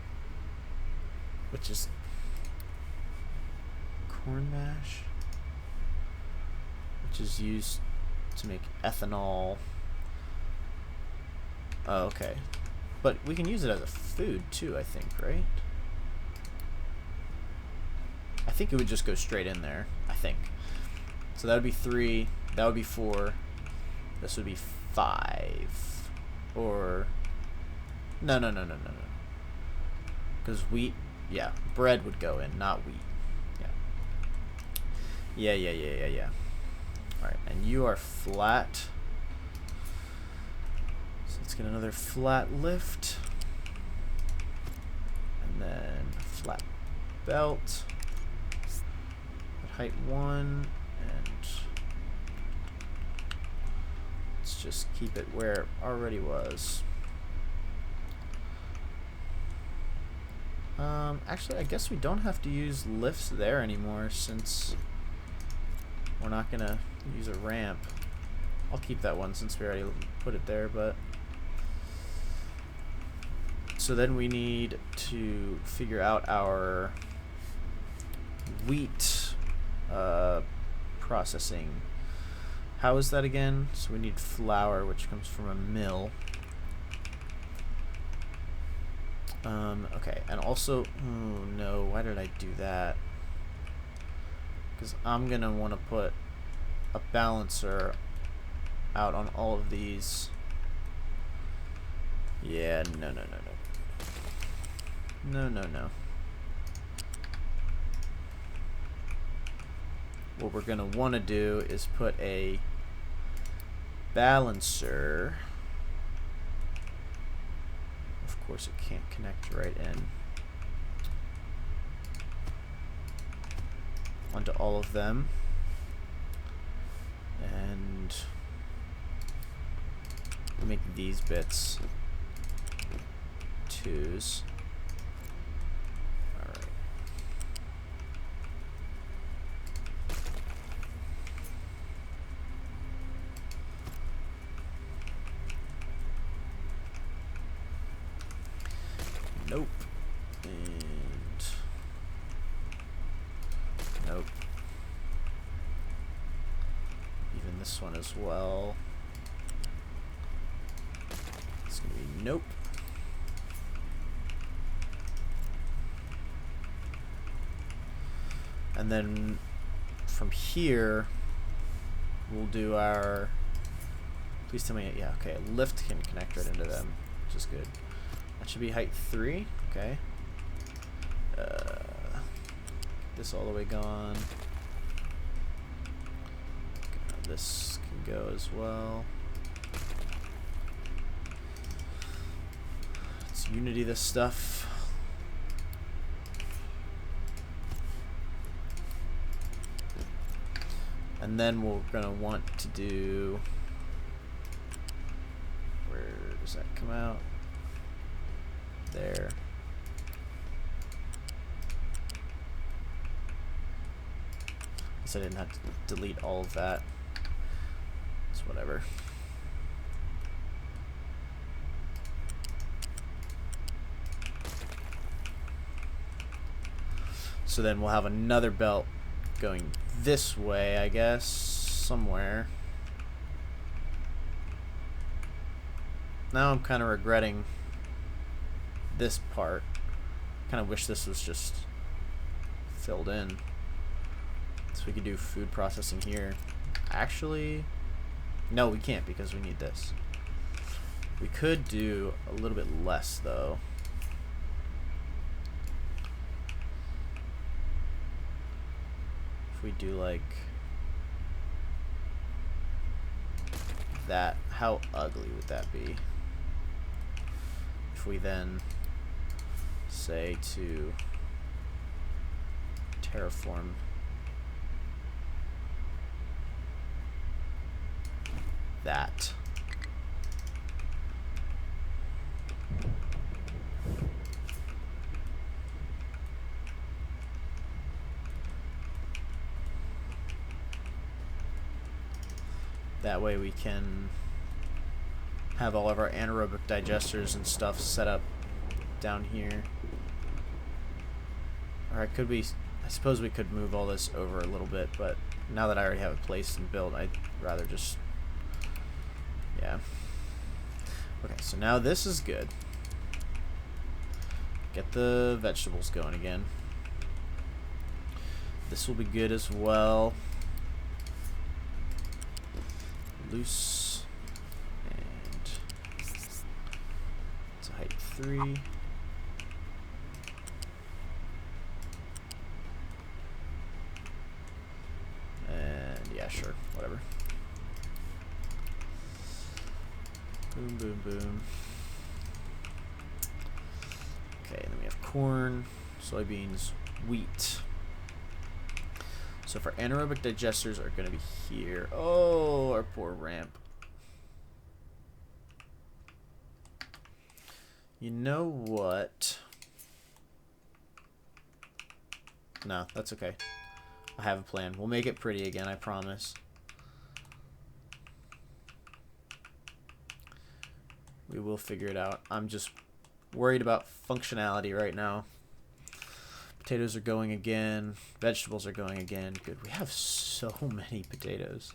which is corn mash, which is used to make ethanol. Oh, okay. But we can use it as a food too, I think, right? I think it would just go straight in there, I think. So that would be 3, that would be 4, this would be 5. Or no. Because wheat, yeah, bread would go in, not wheat. Yeah. Alright, and you are flat. So let's get another flat lift. And then flat belt. At height 1. And let's just keep it where it already was. Actually, I guess we don't have to use lifts there anymore since we're not gonna use a ramp. I'll keep that one since we already put it there, but so then we need to figure out our wheat processing. How is that again? So we need flour, which comes from a mill. Okay, and also, oh no, why did I do that? Because I'm gonna want to put a balancer out on all of these. Yeah, no. What we're gonna want to do is put a balancer. Of course, it can't connect right in onto all of them, and make these bits 2s. All right. Nope. And nope. Even this one as well. It's gonna be nope. And then from here, we'll do our, please tell me, yeah, okay, lift can connect right into them, which is good. That should be height 3, okay. This all the way gone. This can go as well. Let's unity this stuff. And then we're gonna want to do, where does that come out? There. Guess I didn't have to delete all of that. It's whatever. So then we'll have another belt going this way, I guess, somewhere. Now I'm kind of regretting this part. Kind of wish this was just filled in, so we could do food processing here. Actually, no, we can't because we need this. We could do a little bit less though. if we do like that, how ugly would that be? If we then say to terraform that. That way we can have all of our anaerobic digesters and stuff set up down here. Or I suppose we could move all this over a little bit, but now that I already have it placed and built, I'd rather just, yeah. Okay, so now this is good. Get the vegetables going again. This will be good as well. Loose. And it's a height 3. And yeah, sure, whatever. Boom, boom, boom. Okay, and then we have corn, soybeans, wheat. So for anaerobic digesters are going to be here. Oh, our poor ramp. You know what? No, that's okay. I have a plan. We'll make it pretty again, I promise. We will figure it out. I'm just worried about functionality right now. Potatoes are going again. Vegetables are going again. Good. We have so many potatoes.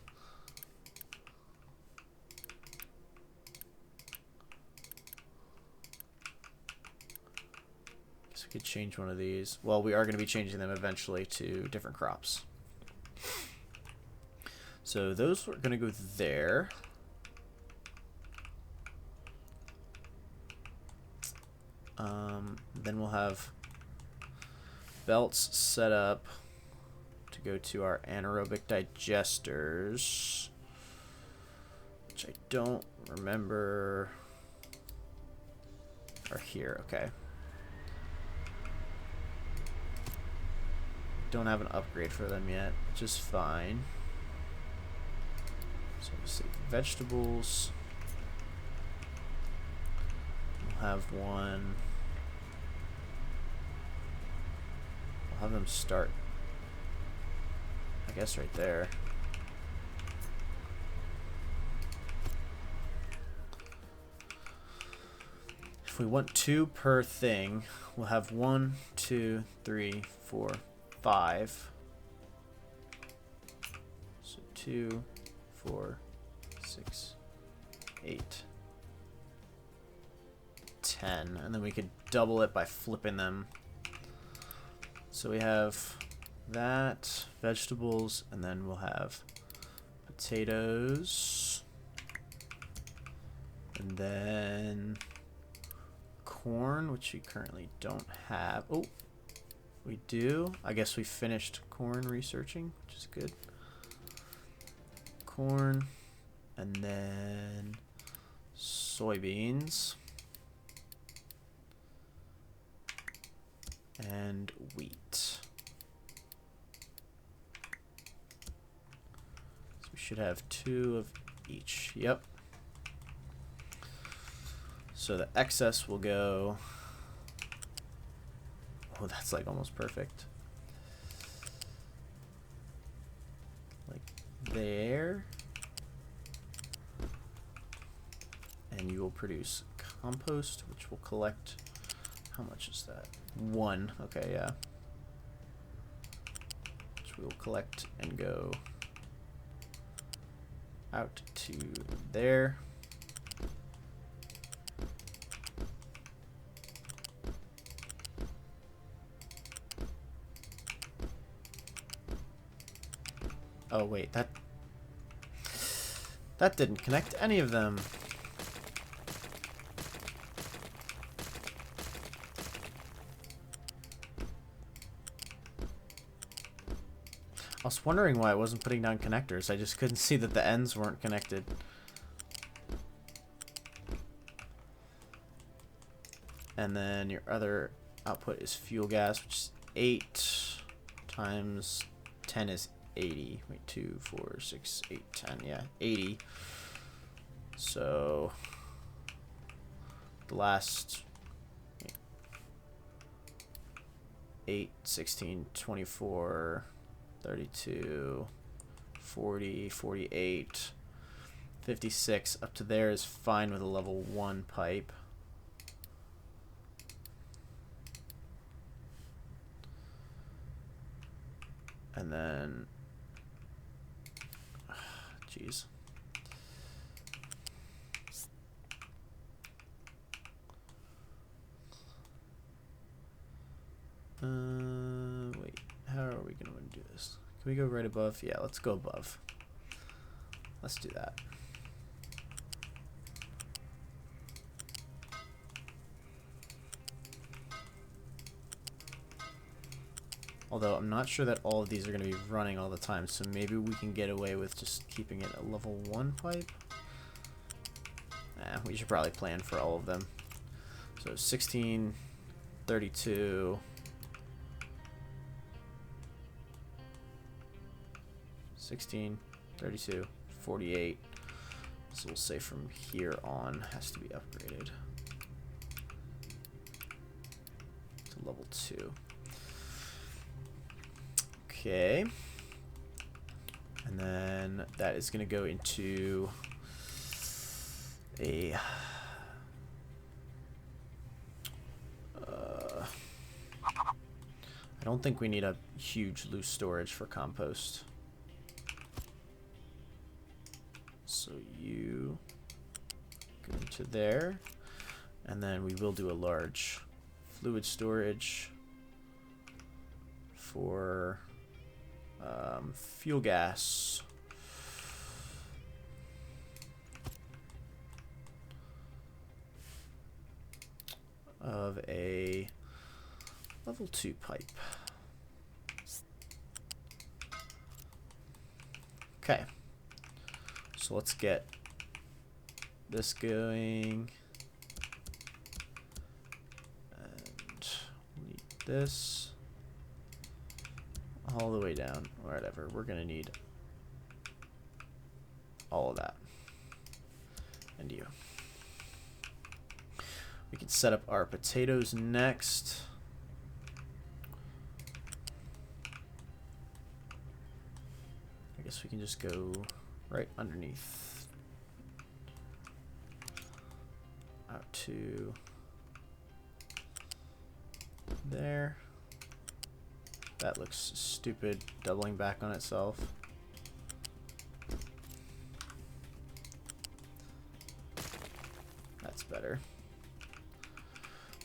Guess we could change one of these. Well, we are going to be changing them eventually to different crops. So those are going to go there. Then we'll have belts set up to go to our anaerobic digesters, which I don't remember are here. Okay. Don't have an upgrade for them yet, which is fine. So we'll see vegetables. We'll have one. I'll have them start, I guess, right there. If we want 2 per thing, we'll have 1, 2, 3, 4, 5. So 2, 4, 6, 8, 10. And then we could double it by flipping them. So we have that, vegetables, and then we'll have potatoes. And then corn, which we currently don't have. Oh, we do. I guess we finished corn researching, which is good. Corn, and then soybeans. And wheat. So we should have 2 of each. Yep. So the excess will go. Oh, that's like almost perfect. Like there. And you will produce compost, which will collect. How much is that? 1. Okay, yeah. Which we will collect and go out to there. Oh wait, that didn't connect any of them. I was wondering why I wasn't putting down connectors. I just couldn't see that the ends weren't connected. And then your other output is fuel gas, which is 8 times 10 is 80. Wait, 2, 4, 6, 8, 10. Yeah, 80. So the last 8, 16, 24, 32, 40, 48, 56. Up to there is fine with a level 1 pipe. And then, jeez. Wait, how are we going to do this? Can we go right above? Yeah, let's go above. Let's do that. Although I'm not sure that all of these are going to be running all the time, so maybe we can get away with just keeping it a level 1 pipe. We should probably plan for all of them. So 16, 32, 16, 32, 48. So we'll say from here on has to be upgraded to level 2. Okay, and then that is going to go into a I don't think we need a huge loose storage for compost. So you go into there, and then we will do a large fluid storage for fuel gas. Of a level 2 pipe. Okay. So let's get this going. And we need this all the way down, or whatever. We're gonna need all of that. And you. We can set up our potatoes next. I guess we can just go right underneath. Out to there. That looks stupid, doubling back on itself. That's better.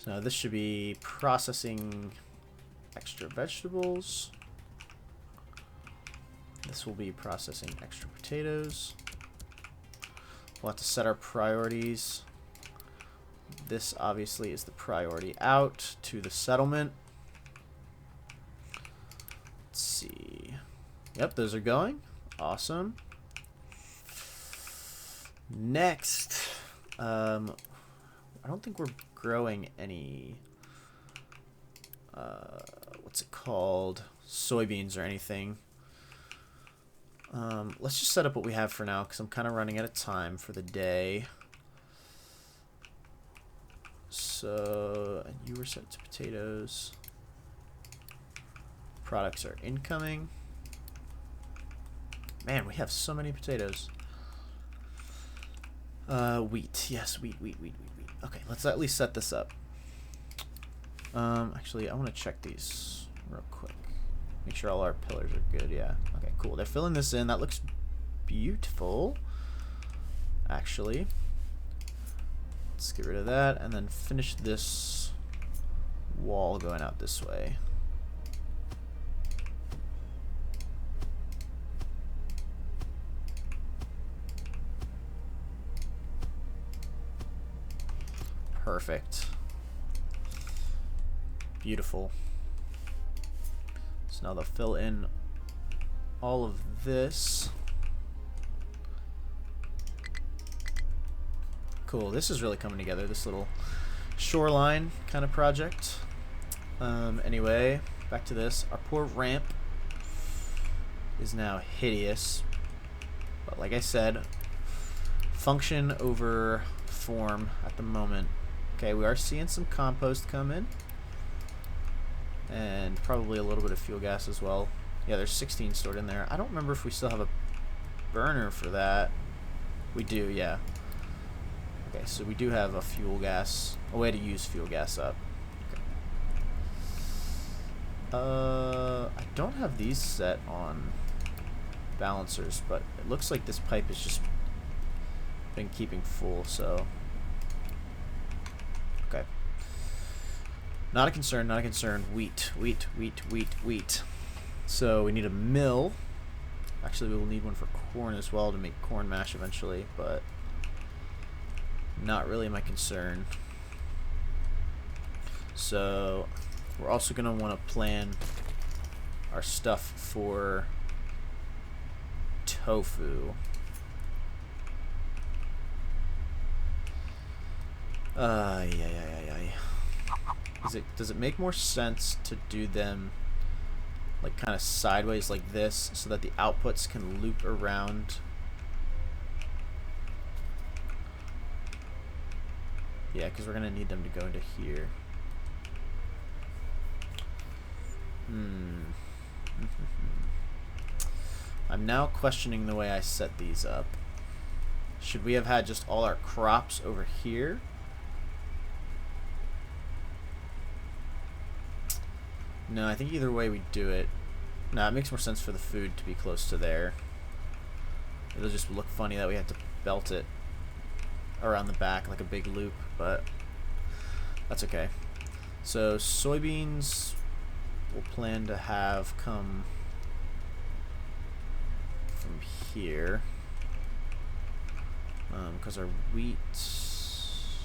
So now this should be processing extra vegetables. This will be processing extra potatoes. We'll have to set our priorities. This obviously is the priority out to the settlement. Let's see. Yep, those are going. Awesome. Next, I don't think we're growing any, what's it called? Soybeans or anything. Let's just set up what we have for now, because I'm kind of running out of time for the day. So, and you were set to potatoes. Products are incoming. Man, we have so many potatoes. Wheat. Yes, wheat. Okay, let's at least set this up. Actually, I want to check these real quick. Make sure all our pillars are good, yeah. Okay, cool. They're filling this in. That looks beautiful, actually. Let's get rid of that and then finish this wall going out this way. Perfect. Beautiful. So now they'll fill in all of this. Cool, this is really coming together, this little shoreline kind of project. Anyway, back to this. Our poor ramp is now hideous. But like I said, function over form at the moment. Okay, we are seeing some compost come in. And probably a little bit of fuel gas as well. Yeah, there's 16 stored in there. I don't remember if we still have a burner for that. We do, yeah. Okay, so we do have a fuel gas, a way to use fuel gas up. Okay. I don't have these set on balancers, but it looks like this pipe has just been keeping full, so okay. Not a concern, not a concern. Wheat, wheat, wheat, wheat, wheat. So we need a mill. Actually, we will need one for corn as well to make corn mash eventually, but not really my concern. So we're also going to want to plan our stuff for tofu. Yeah. Does it make more sense to do them like kind of sideways like this so that the outputs can loop around? Yeah, because we're going to need them to go into here. I'm now questioning the way I set these up. Should we have had just all our crops over here? No, I think either way we do it. No, it makes more sense for the food to be close to there. It'll just look funny that we have to belt it around the back like a big loop, but that's okay. So soybeans we'll plan to have come from here, because our wheat is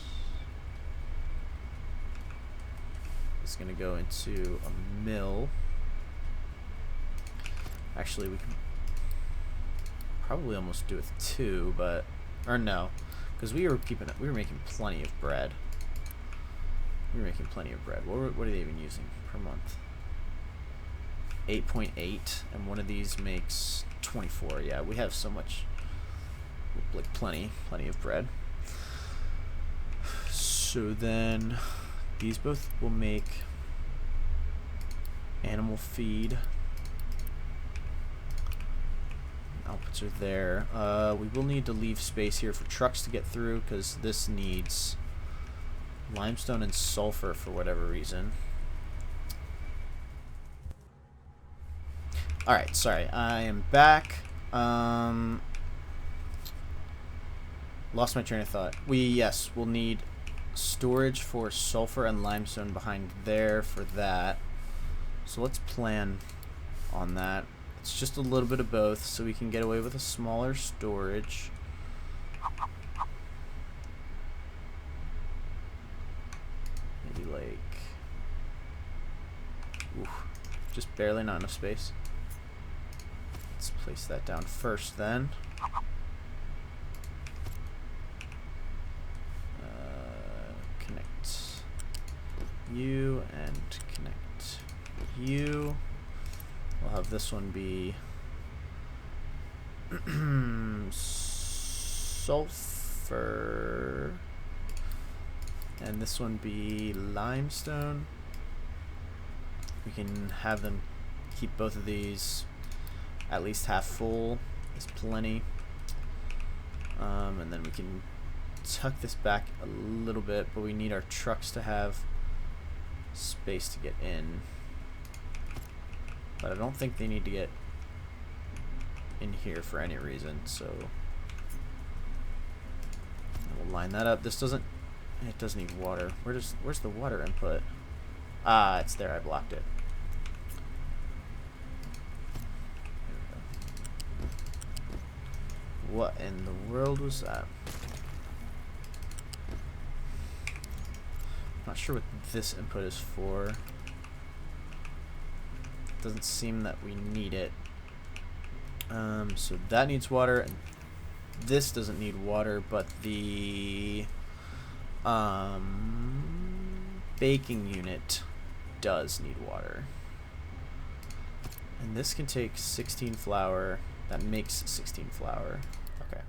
going to go into a mill. Actually, we can probably almost do it with two, but or no, because we were making plenty of bread. We were making plenty of bread. What are they even using per month? 8.8, and one of these makes 24. Yeah, we have so much, like plenty of bread. So then these both will make animal feed. Outputs are there. We will need to leave space here for trucks to get through because this needs limestone and sulfur for whatever reason. Alright, sorry. I am back. Lost my train of thought. We'll need storage for sulfur and limestone behind there for that. So let's plan on that. It's just a little bit of both, so we can get away with a smaller storage. Maybe like... oof, just barely not enough space. Let's place that down first then. Connect you and connect you. We'll have this one be sulfur, and this one be limestone. We can have them keep both of these at least half full. Is plenty. And then we can tuck this back a little bit, but we need our trucks to have space to get in. But I don't think they need to get in here for any reason, so we'll line that up. This doesn't, it does need water. Where's the water input? Ah, it's there, I blocked it. What in the world was that? Not sure what this input is for. Doesn't seem that we need it. So that needs water, and this doesn't need water, but the baking unit does need water. And this can take 16 flour. That makes 16 flour. Okay.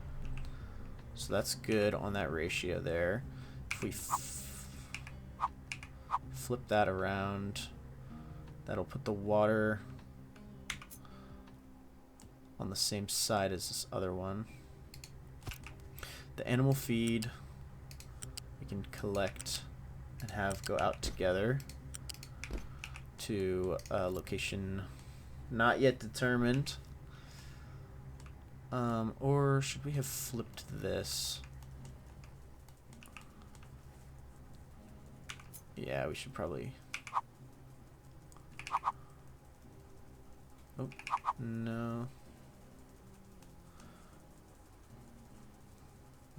So that's good on that ratio there. If we flip that around, that'll put the water on the same side as this other one. The animal feed we can collect and have go out together to a location not yet determined. Or should we have flipped this? Yeah, we should probably... Oh, no.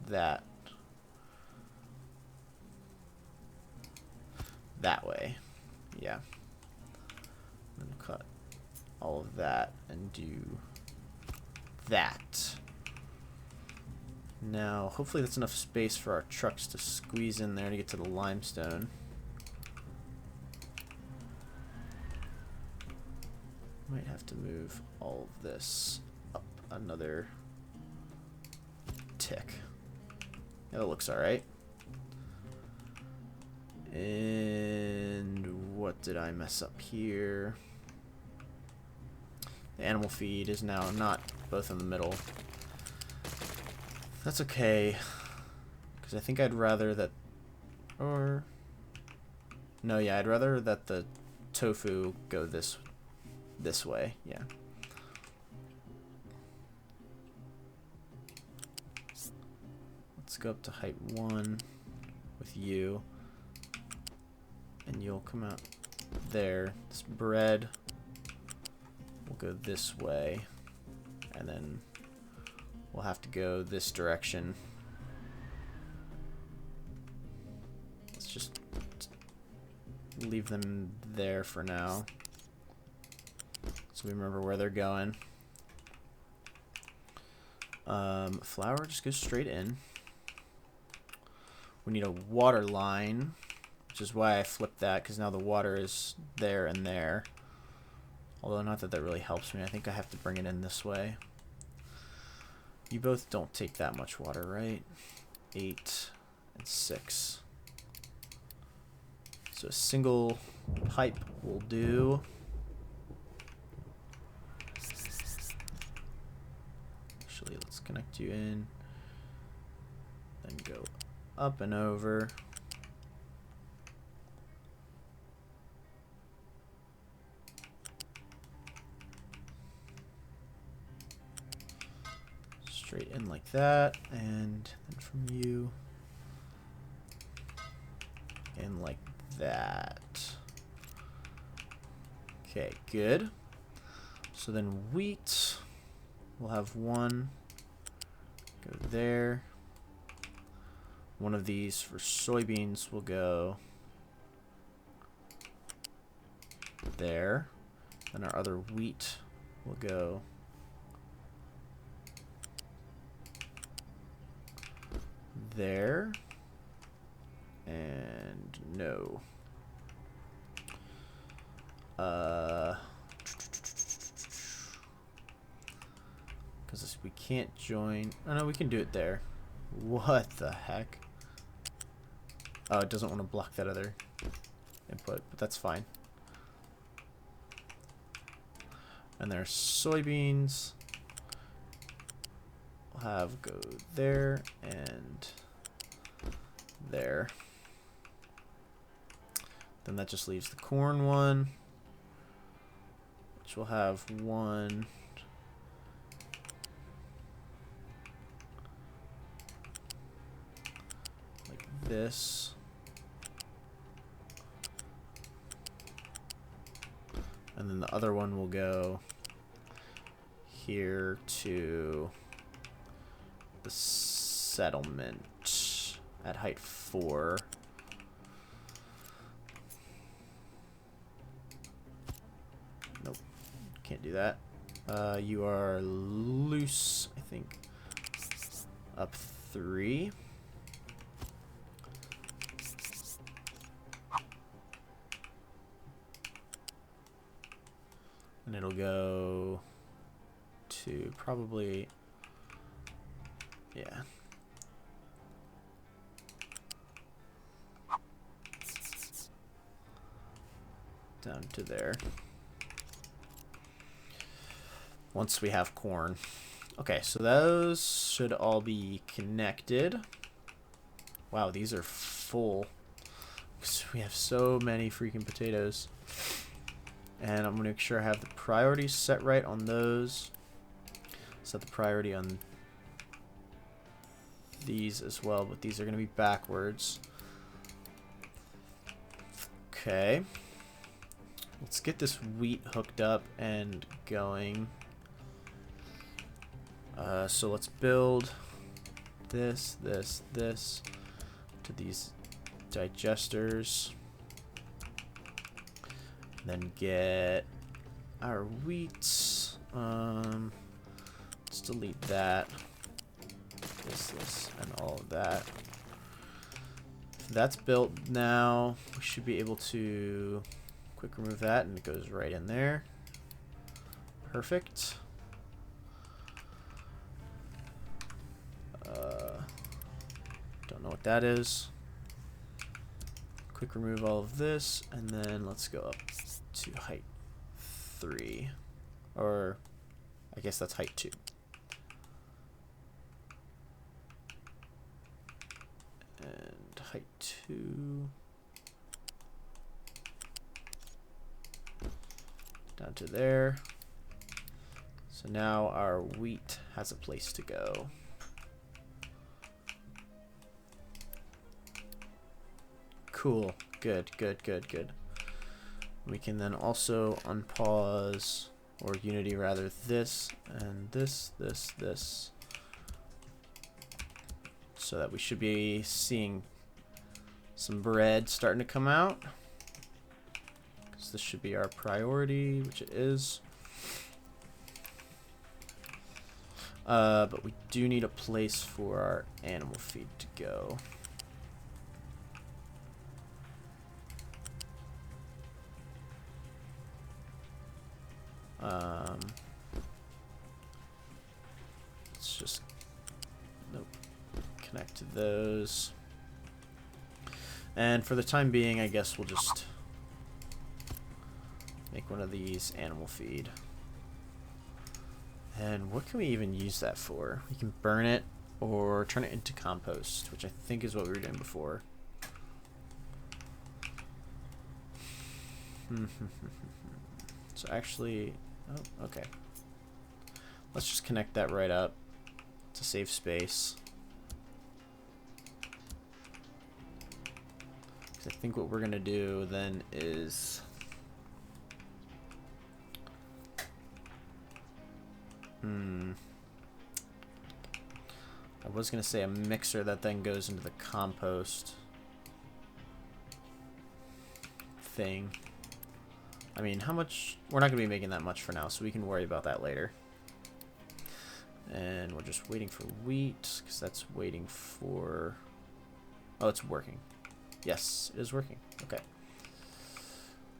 That way. Yeah. Then cut all of that and do that. Now, hopefully that's enough space for our trucks to squeeze in there to get to the limestone. Might have to move all of this up another tick. Yeah, that looks alright. And what did I mess up here? The animal feed is now not both in the middle. That's okay, because I think I'd rather that, or no, yeah, I'd rather that the tofu go this way. Yeah. Let's go up to height 1 with you, and you'll come out there. This bread will go this way, and then we'll have to go this direction. Let's just leave them there for now, so we remember where they're going. Flour just goes straight in. We need a water line, which is why I flipped that, because now the water is there and there. Although not that that really helps me. I think I have to bring it in this way. You both don't take that much water, right? 8 and 6. So a single pipe will do. Actually, let's connect you in. Then go up and over. Straight in like that, and then from you in like that. Okay, good. So then wheat, we'll have one go there. One of these for soybeans will go there. Then our other wheat will go there. And no. Because we can't join. Oh no, we can do it there. What the heck? Oh, it doesn't want to block that other input, but that's fine. And there's soybeans. We'll have go there and there. Then that just leaves the corn one, which will have one like this. And then the other one will go here to the settlement at height 4. Nope, can't do that. You are loose, I think. Up 3. And it'll go to probably, yeah. Down to there. Once we have corn. Okay, so those should all be connected. Wow, these are full. We have so many freaking potatoes. And I'm going to make sure I have the priorities set right on those. Set the priority on these as well, but these are going to be backwards. Okay. Let's get this wheat hooked up and going. So let's build this to these digesters. Then get our wheats. Let's delete that. This, and all of that. If that's built now, we should be able to quick remove that, and it goes right in there. Perfect. Don't know what that is. Quick remove all of this, and then let's go up to height 3. Or, I guess that's height 2. And height 2. Down to there. So now our wheat has a place to go. Cool. Good. We can then also unpause, or Unity rather, this and this. So that we should be seeing some bread starting to come out. Because this should be our priority, which it is. But we do need a place for our animal feed to go. Let's just connect to those. And for the time being, I guess we'll just make one of these animal feed. And what can we even use that for? We can burn it or turn it into compost, which I think is what we were doing before. So actually, oh, okay. Let's just connect that right up to save space. I think what we're gonna do then is I was gonna say a mixer that then goes into the compost thing. I mean, how much? We're not gonna be making that much for now, so we can worry about that later. And we're just waiting for wheat, because that's waiting for... Oh, it's working. Yes, it is working. Okay.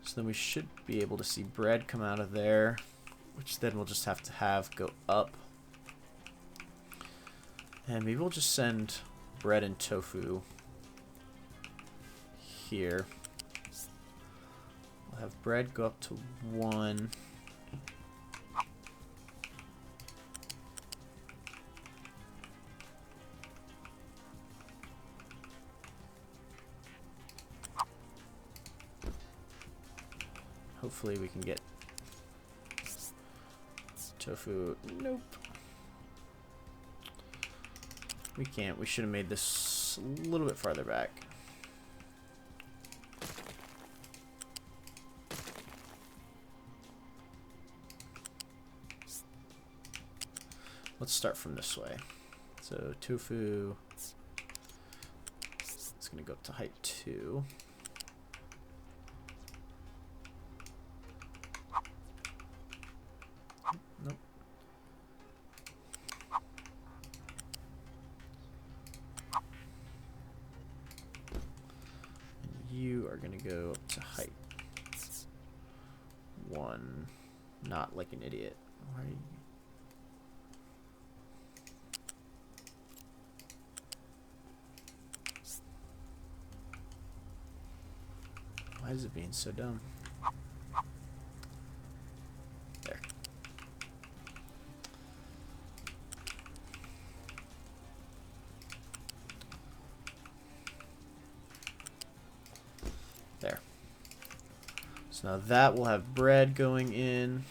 So then we should be able to see bread come out of there, which then we'll just have to have go up. And maybe we'll just send bread and tofu here. We'll have bread go up to 1. Hopefully we can get tofu. Nope. We can't. We should have made this a little bit farther back. Let's start from this way. So tofu, it's going to go up to height 2. Nope. you are gonna go up to height 1. Not like an idiot. Why are you... Why is it being so dumb? There. There. So now that will have bread going in.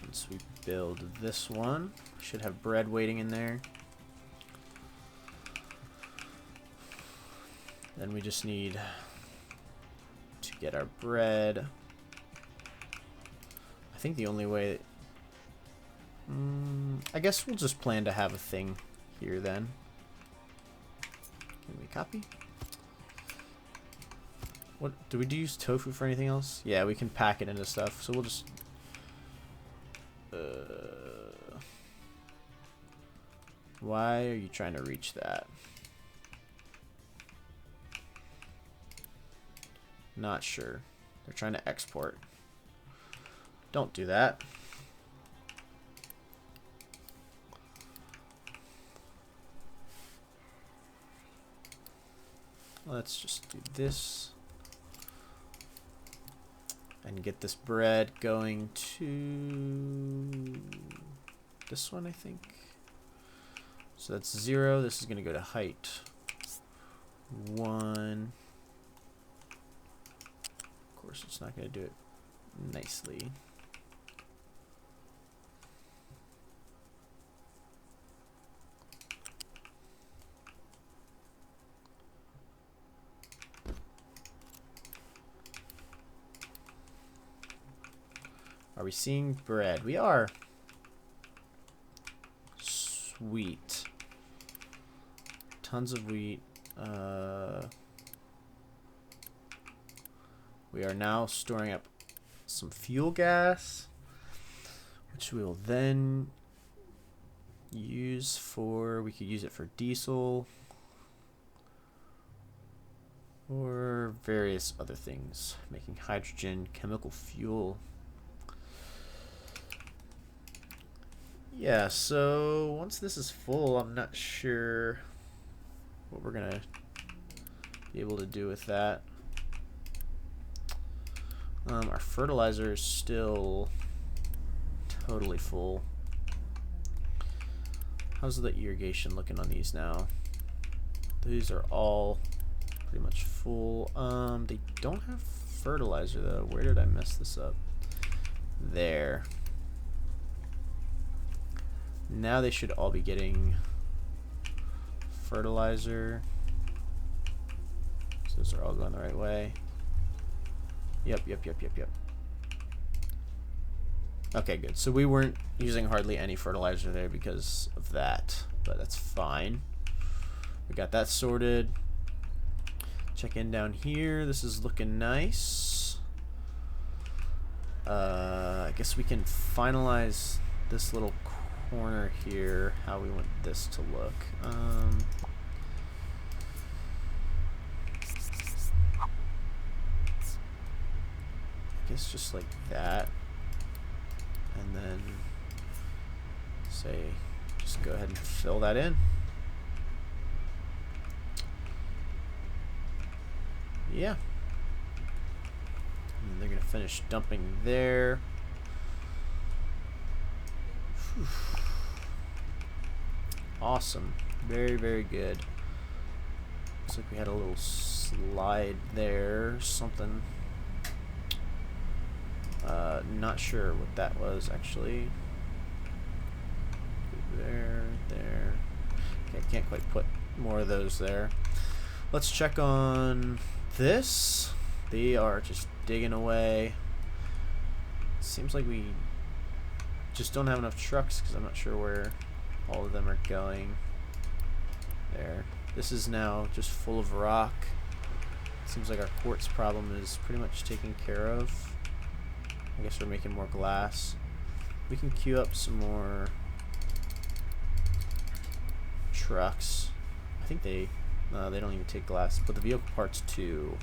Once we build this one, we should have bread waiting in there. Then we just need to get our bread. I think the only way... I guess we'll just plan to have a thing here then. Can we copy? What do we use tofu for anything else? Yeah, we can pack it into stuff. So we'll just... why are you trying to reach that? Not sure. They're trying to export. Don't do that. Let's just do this. And get this bread going to this one, I think. So that's 0. This is going to go to height 1. Of course, it's not going to do it nicely. Are we seeing bread? We are. Sweet. Tons of wheat. We are now storing up some fuel gas, which we will then use for, we could use it for diesel or various other things, making hydrogen, chemical fuel. Yeah, so once this is full, I'm not sure what we're gonna be able to do with that. Our fertilizer is still totally full. How's the irrigation looking on these now? These are all pretty much full. They don't have fertilizer though. Where did I mess this up? There. Now they should all be getting fertilizer. So those are all going the right way. Yep. Okay, good. So we weren't using hardly any fertilizer there because of that, but that's fine. We got that sorted. Check in down here. This is looking nice. I guess we can finalize this little corner here, how we want this to look. I guess just like that, and then say just go ahead and fill that in. Yeah, and they're gonna finish dumping there. Whew. Awesome, very good. Looks like we had a little slide there, something. Not sure what that was actually. There. Okay, can't quite put more of those there. Let's check on this. They are just digging away. Seems like we just don't have enough trucks because I'm not sure where all of them are going. There. This is now just full of rock. Seems like our quartz problem is pretty much taken care of. I guess we're making more glass. We can queue up some more trucks. I think they No, they don't even take glass, but the vehicle parts too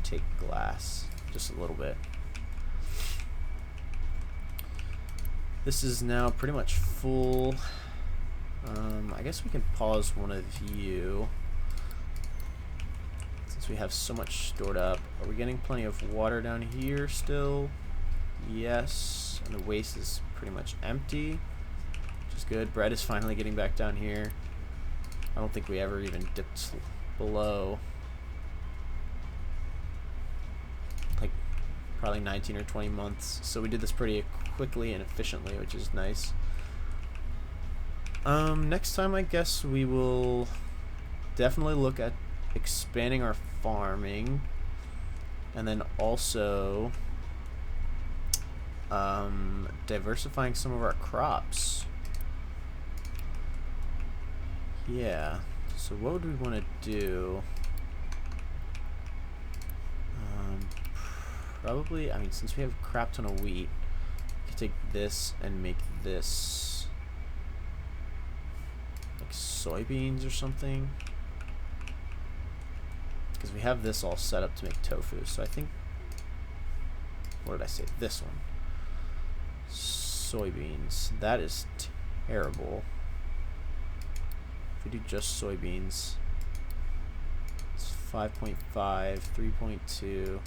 take glass, just a little bit. This is now pretty much full. I guess we can pause one of you since we have so much stored up. Are we getting plenty of water down here still? Yes, and the waste is pretty much empty, which is good. Bread is finally getting back down here. I don't think we ever even dipped below like probably 19 or 20 months, so we did this pretty quickly and efficiently, which is nice. Next time I guess we will definitely look at expanding our farming, and then also diversifying some of our crops. Yeah, so what would we want to do? Probably, I mean, since we have a crap ton of wheat, we could take this and make this like soybeans or something, because we have this all set up to make tofu. So I think, what did I say? This one, soybeans. That is terrible. If we do just soybeans, it's 5.5, 3.2,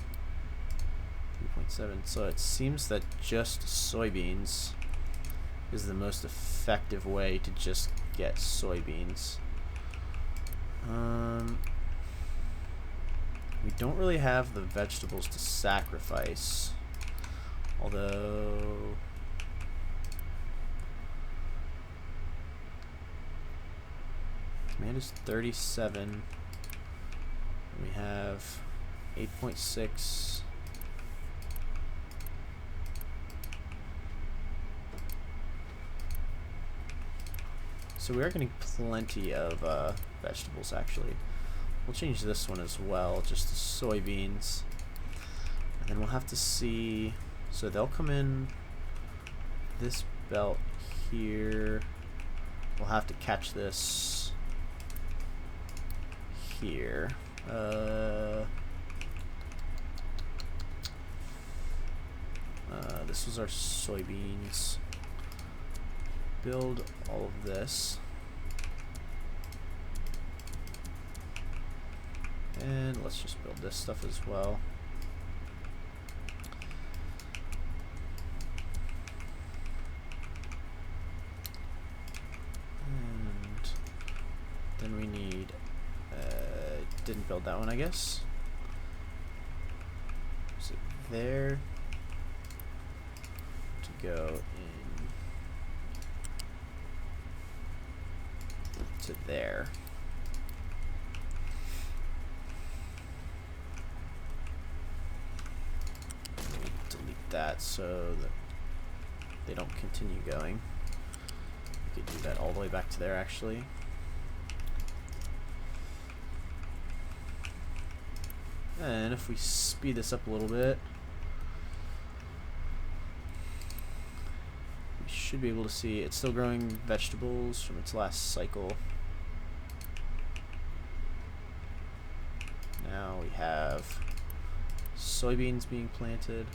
3.7. So it seems that just soybeans is the most effective way to just get soybeans. We don't really have the vegetables to sacrifice, although command is 37. We have 8.6. So we are getting plenty of vegetables, actually. We'll change this one as well, just to soybeans. And then we'll have to see... So they'll come in this belt here. We'll have to catch this here. This was our soybeans. Build all of this. And let's just build this stuff as well. And then we need, didn't build that one, I guess. Is it there? To go in to there. Delete that so that they don't continue going. We could do that all the way back to there, actually. And if we speed this up a little bit, we should be able to see it's still growing vegetables from its last cycle. Now we have soybeans being planted.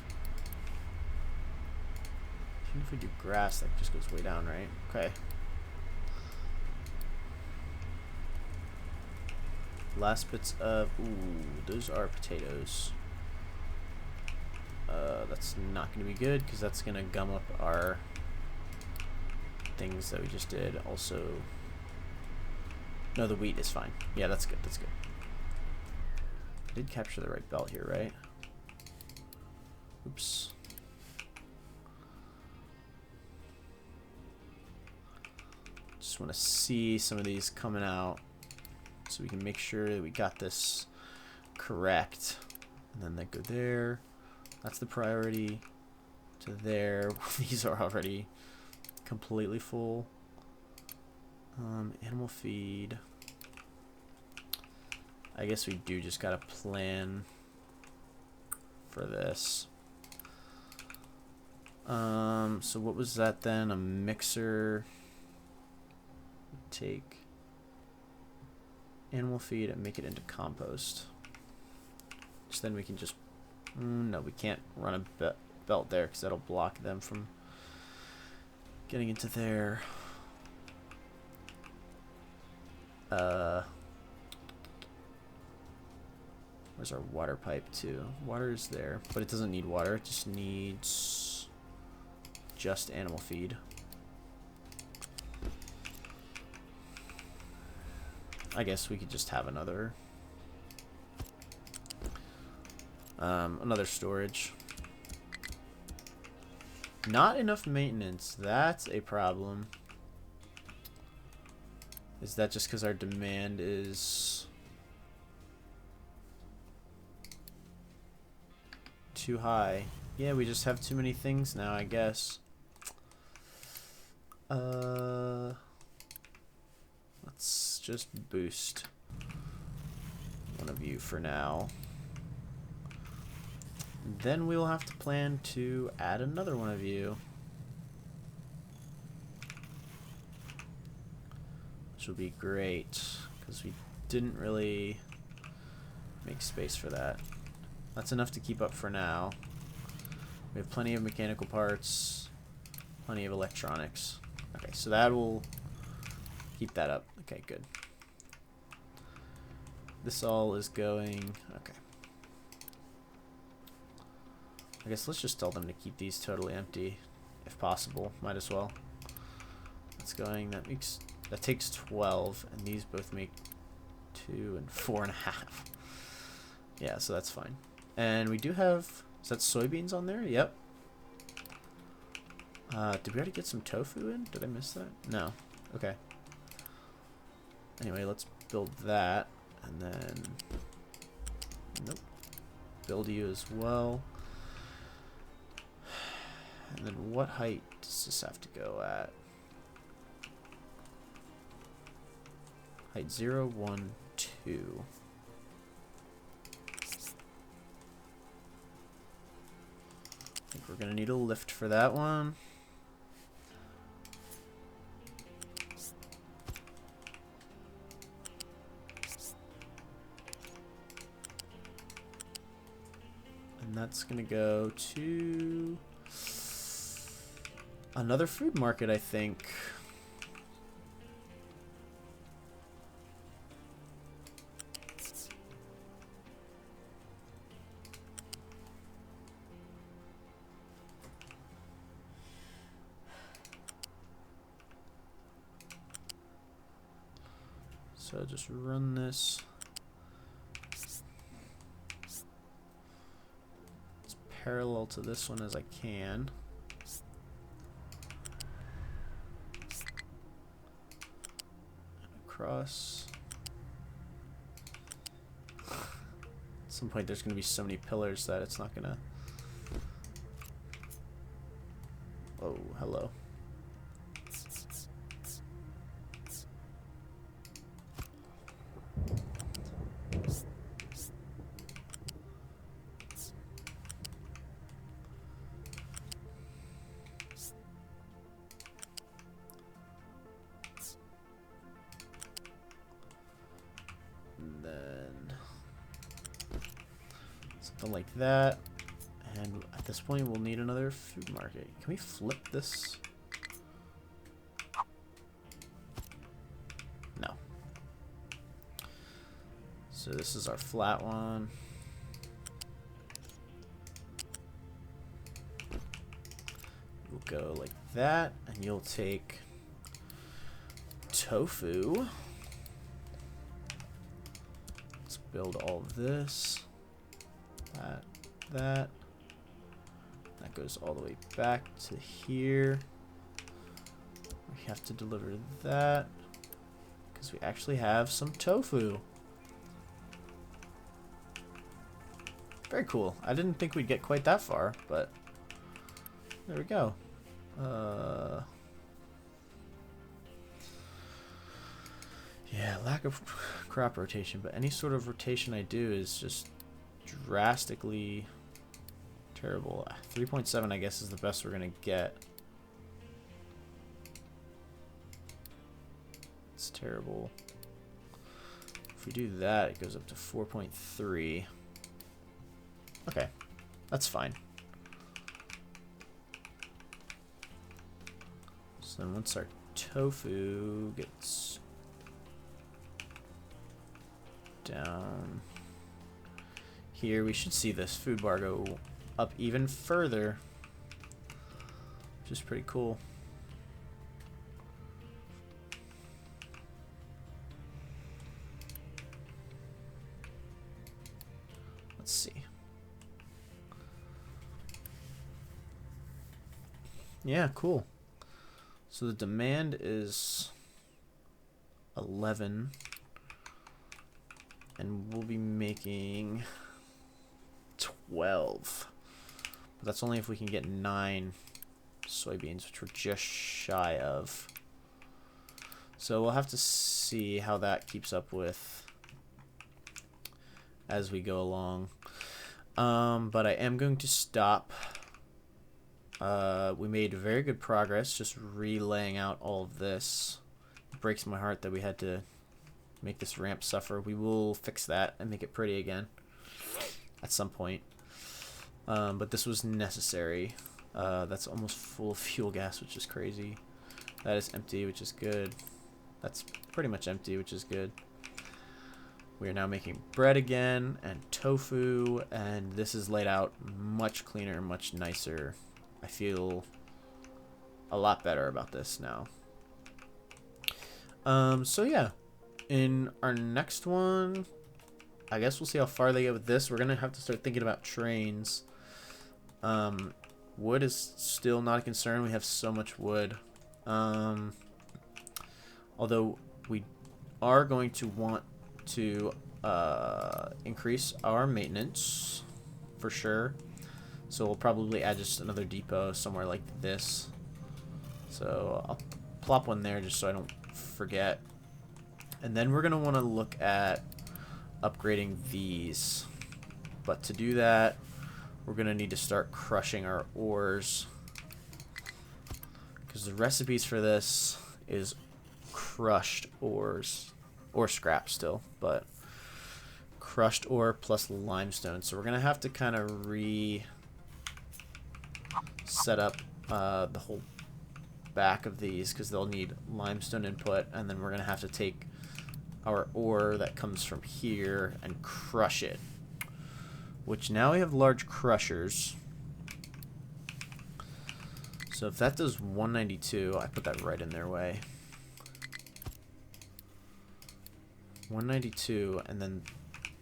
Even if we do grass, that just goes way down, right? Okay. Last bits of... Ooh, those are potatoes. That's not going to be good, because that's going to gum up our things that we just did. Also... No, the wheat is fine. Yeah, that's good, that's good. I did capture the right belt here, right? Oops. Just want to see some of these coming out so we can make sure that we got this correct. And then they go there. That's the priority. To there. These are already completely full. Animal feed. I guess we do just gotta plan for this. So what was that then? A mixer. Take animal feed and make it into compost. So then we can just... no, we can't run a belt there because that'll block them from getting into there. Where's our water pipe too? Water is there, but it doesn't need water. It just needs just animal feed. I guess we could just have another storage. Not enough maintenance. That's a problem. Is that just because our demand is too high? Yeah, we just have too many things now, I guess. Let's just boost one of you for now. Then we'll have to plan to add another one of you. Which will be great, because we didn't really make space for that. That's enough to keep up for now. We have plenty of mechanical parts, plenty of electronics. Okay, so that will keep that up. Okay, good. This all is going... okay. I guess let's just tell them to keep these totally empty, if possible. Might as well. That's going... that takes 12, and these both make 2 and 4.5. Yeah, so that's fine. And we do have... is that soybeans on there? Yep. Did we already get some tofu in? Did I miss that? No. Okay. Anyway, let's build that, and then... nope. Build you as well. And then what height does this have to go at? Height 0, 1, 2. I think we're going to need a lift for that one. And that's going to go to another food market, I think. So just run this. As parallel to this one as I can. Across. At some point there's going to be so many pillars that it's not going to... oh, hello. Like that, and at this point we'll need another food market. Can we flip this? No. So this is our flat one. We'll go like that, and you'll take tofu. Let's build all of this. That goes all the way back to here. We have to deliver that because we actually have some tofu. Very cool. I didn't think we'd get quite that far, but there we go. Yeah, lack of crop rotation, but any sort of rotation I do is just drastically terrible. 3.7 I guess is the best we're gonna get. It's terrible. If we do that, it goes up to 4.3. Okay, that's fine. So then once our tofu gets down here, we should see this food bar go up even further, which is pretty cool. Let's see. Yeah, cool. So the demand is 11, and we'll be making 12. But that's only if we can get 9 soybeans, which we're just shy of. So we'll have to see how that keeps up with as we go along. But I am going to stop. We made very good progress just relaying out all of this. It breaks my heart that we had to make this ramp suffer. We will fix that and make it pretty again at some point. But this was necessary. That's almost full of fuel gas, which is crazy. That is empty, which is good. That's pretty much empty, which is good. We are now making bread again and tofu, and this is laid out much cleaner, much nicer. I feel a lot better about this now. So yeah, in our next one, I guess we'll see how far they get with this. We're gonna have to start thinking about trains. Wood is still not a concern. We have so much wood. Although we are going to want to increase our maintenance for sure. So we'll probably add just another depot somewhere like this. So I'll plop one there just so I don't forget. And then we're going to want to look at upgrading these. But to do that, we're going to need to start crushing our ores. Because the recipes for this is crushed ores. Or scrap still, but crushed ore plus limestone. So we're going to have to kind of set up the whole back of these because they'll need limestone input, and then we're going to have to take our ore that comes from here and crush it, which now we have large crushers. So if that does 192, I put that right in their way. 192, and then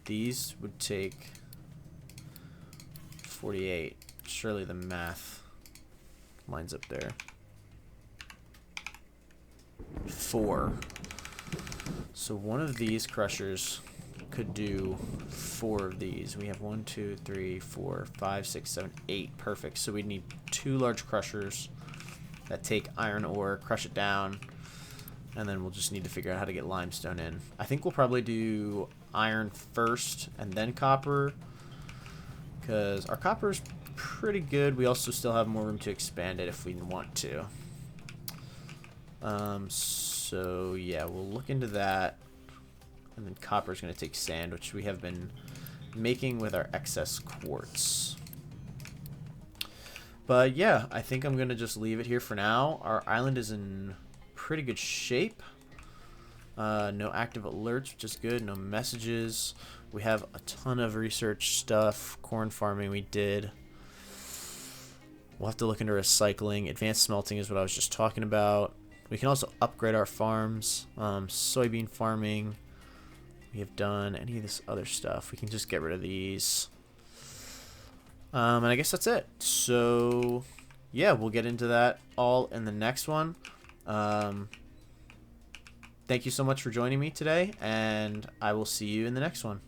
these would take 48. Surely the math lines up there. 4. So one of these crushers could do 4 of these. We have 1, 2, 3, 4, 5, 6, 7, 8. Perfect. So we need 2 large crushers that take iron ore, crush it down, and then we'll just need to figure out how to get limestone in. I think we'll probably do iron first and then copper, because our copper is pretty good. We also still have more room to expand it if we want to. So yeah, we'll look into that. And then copper is going to take sand, which we have been making with our excess quartz. But yeah, I think I'm going to just leave it here for now. Our island is in pretty good shape. No active alerts, which is good. No messages. We have a ton of research stuff. Corn farming we did. We'll have to look into recycling. Advanced smelting is what I was just talking about. We can also upgrade our farms. Soybean farming. We have done any of this other stuff. We can just get rid of these. And I guess that's it. So yeah, we'll get into that all in the next one. Thank you so much for joining me today, and I will see you in the next one.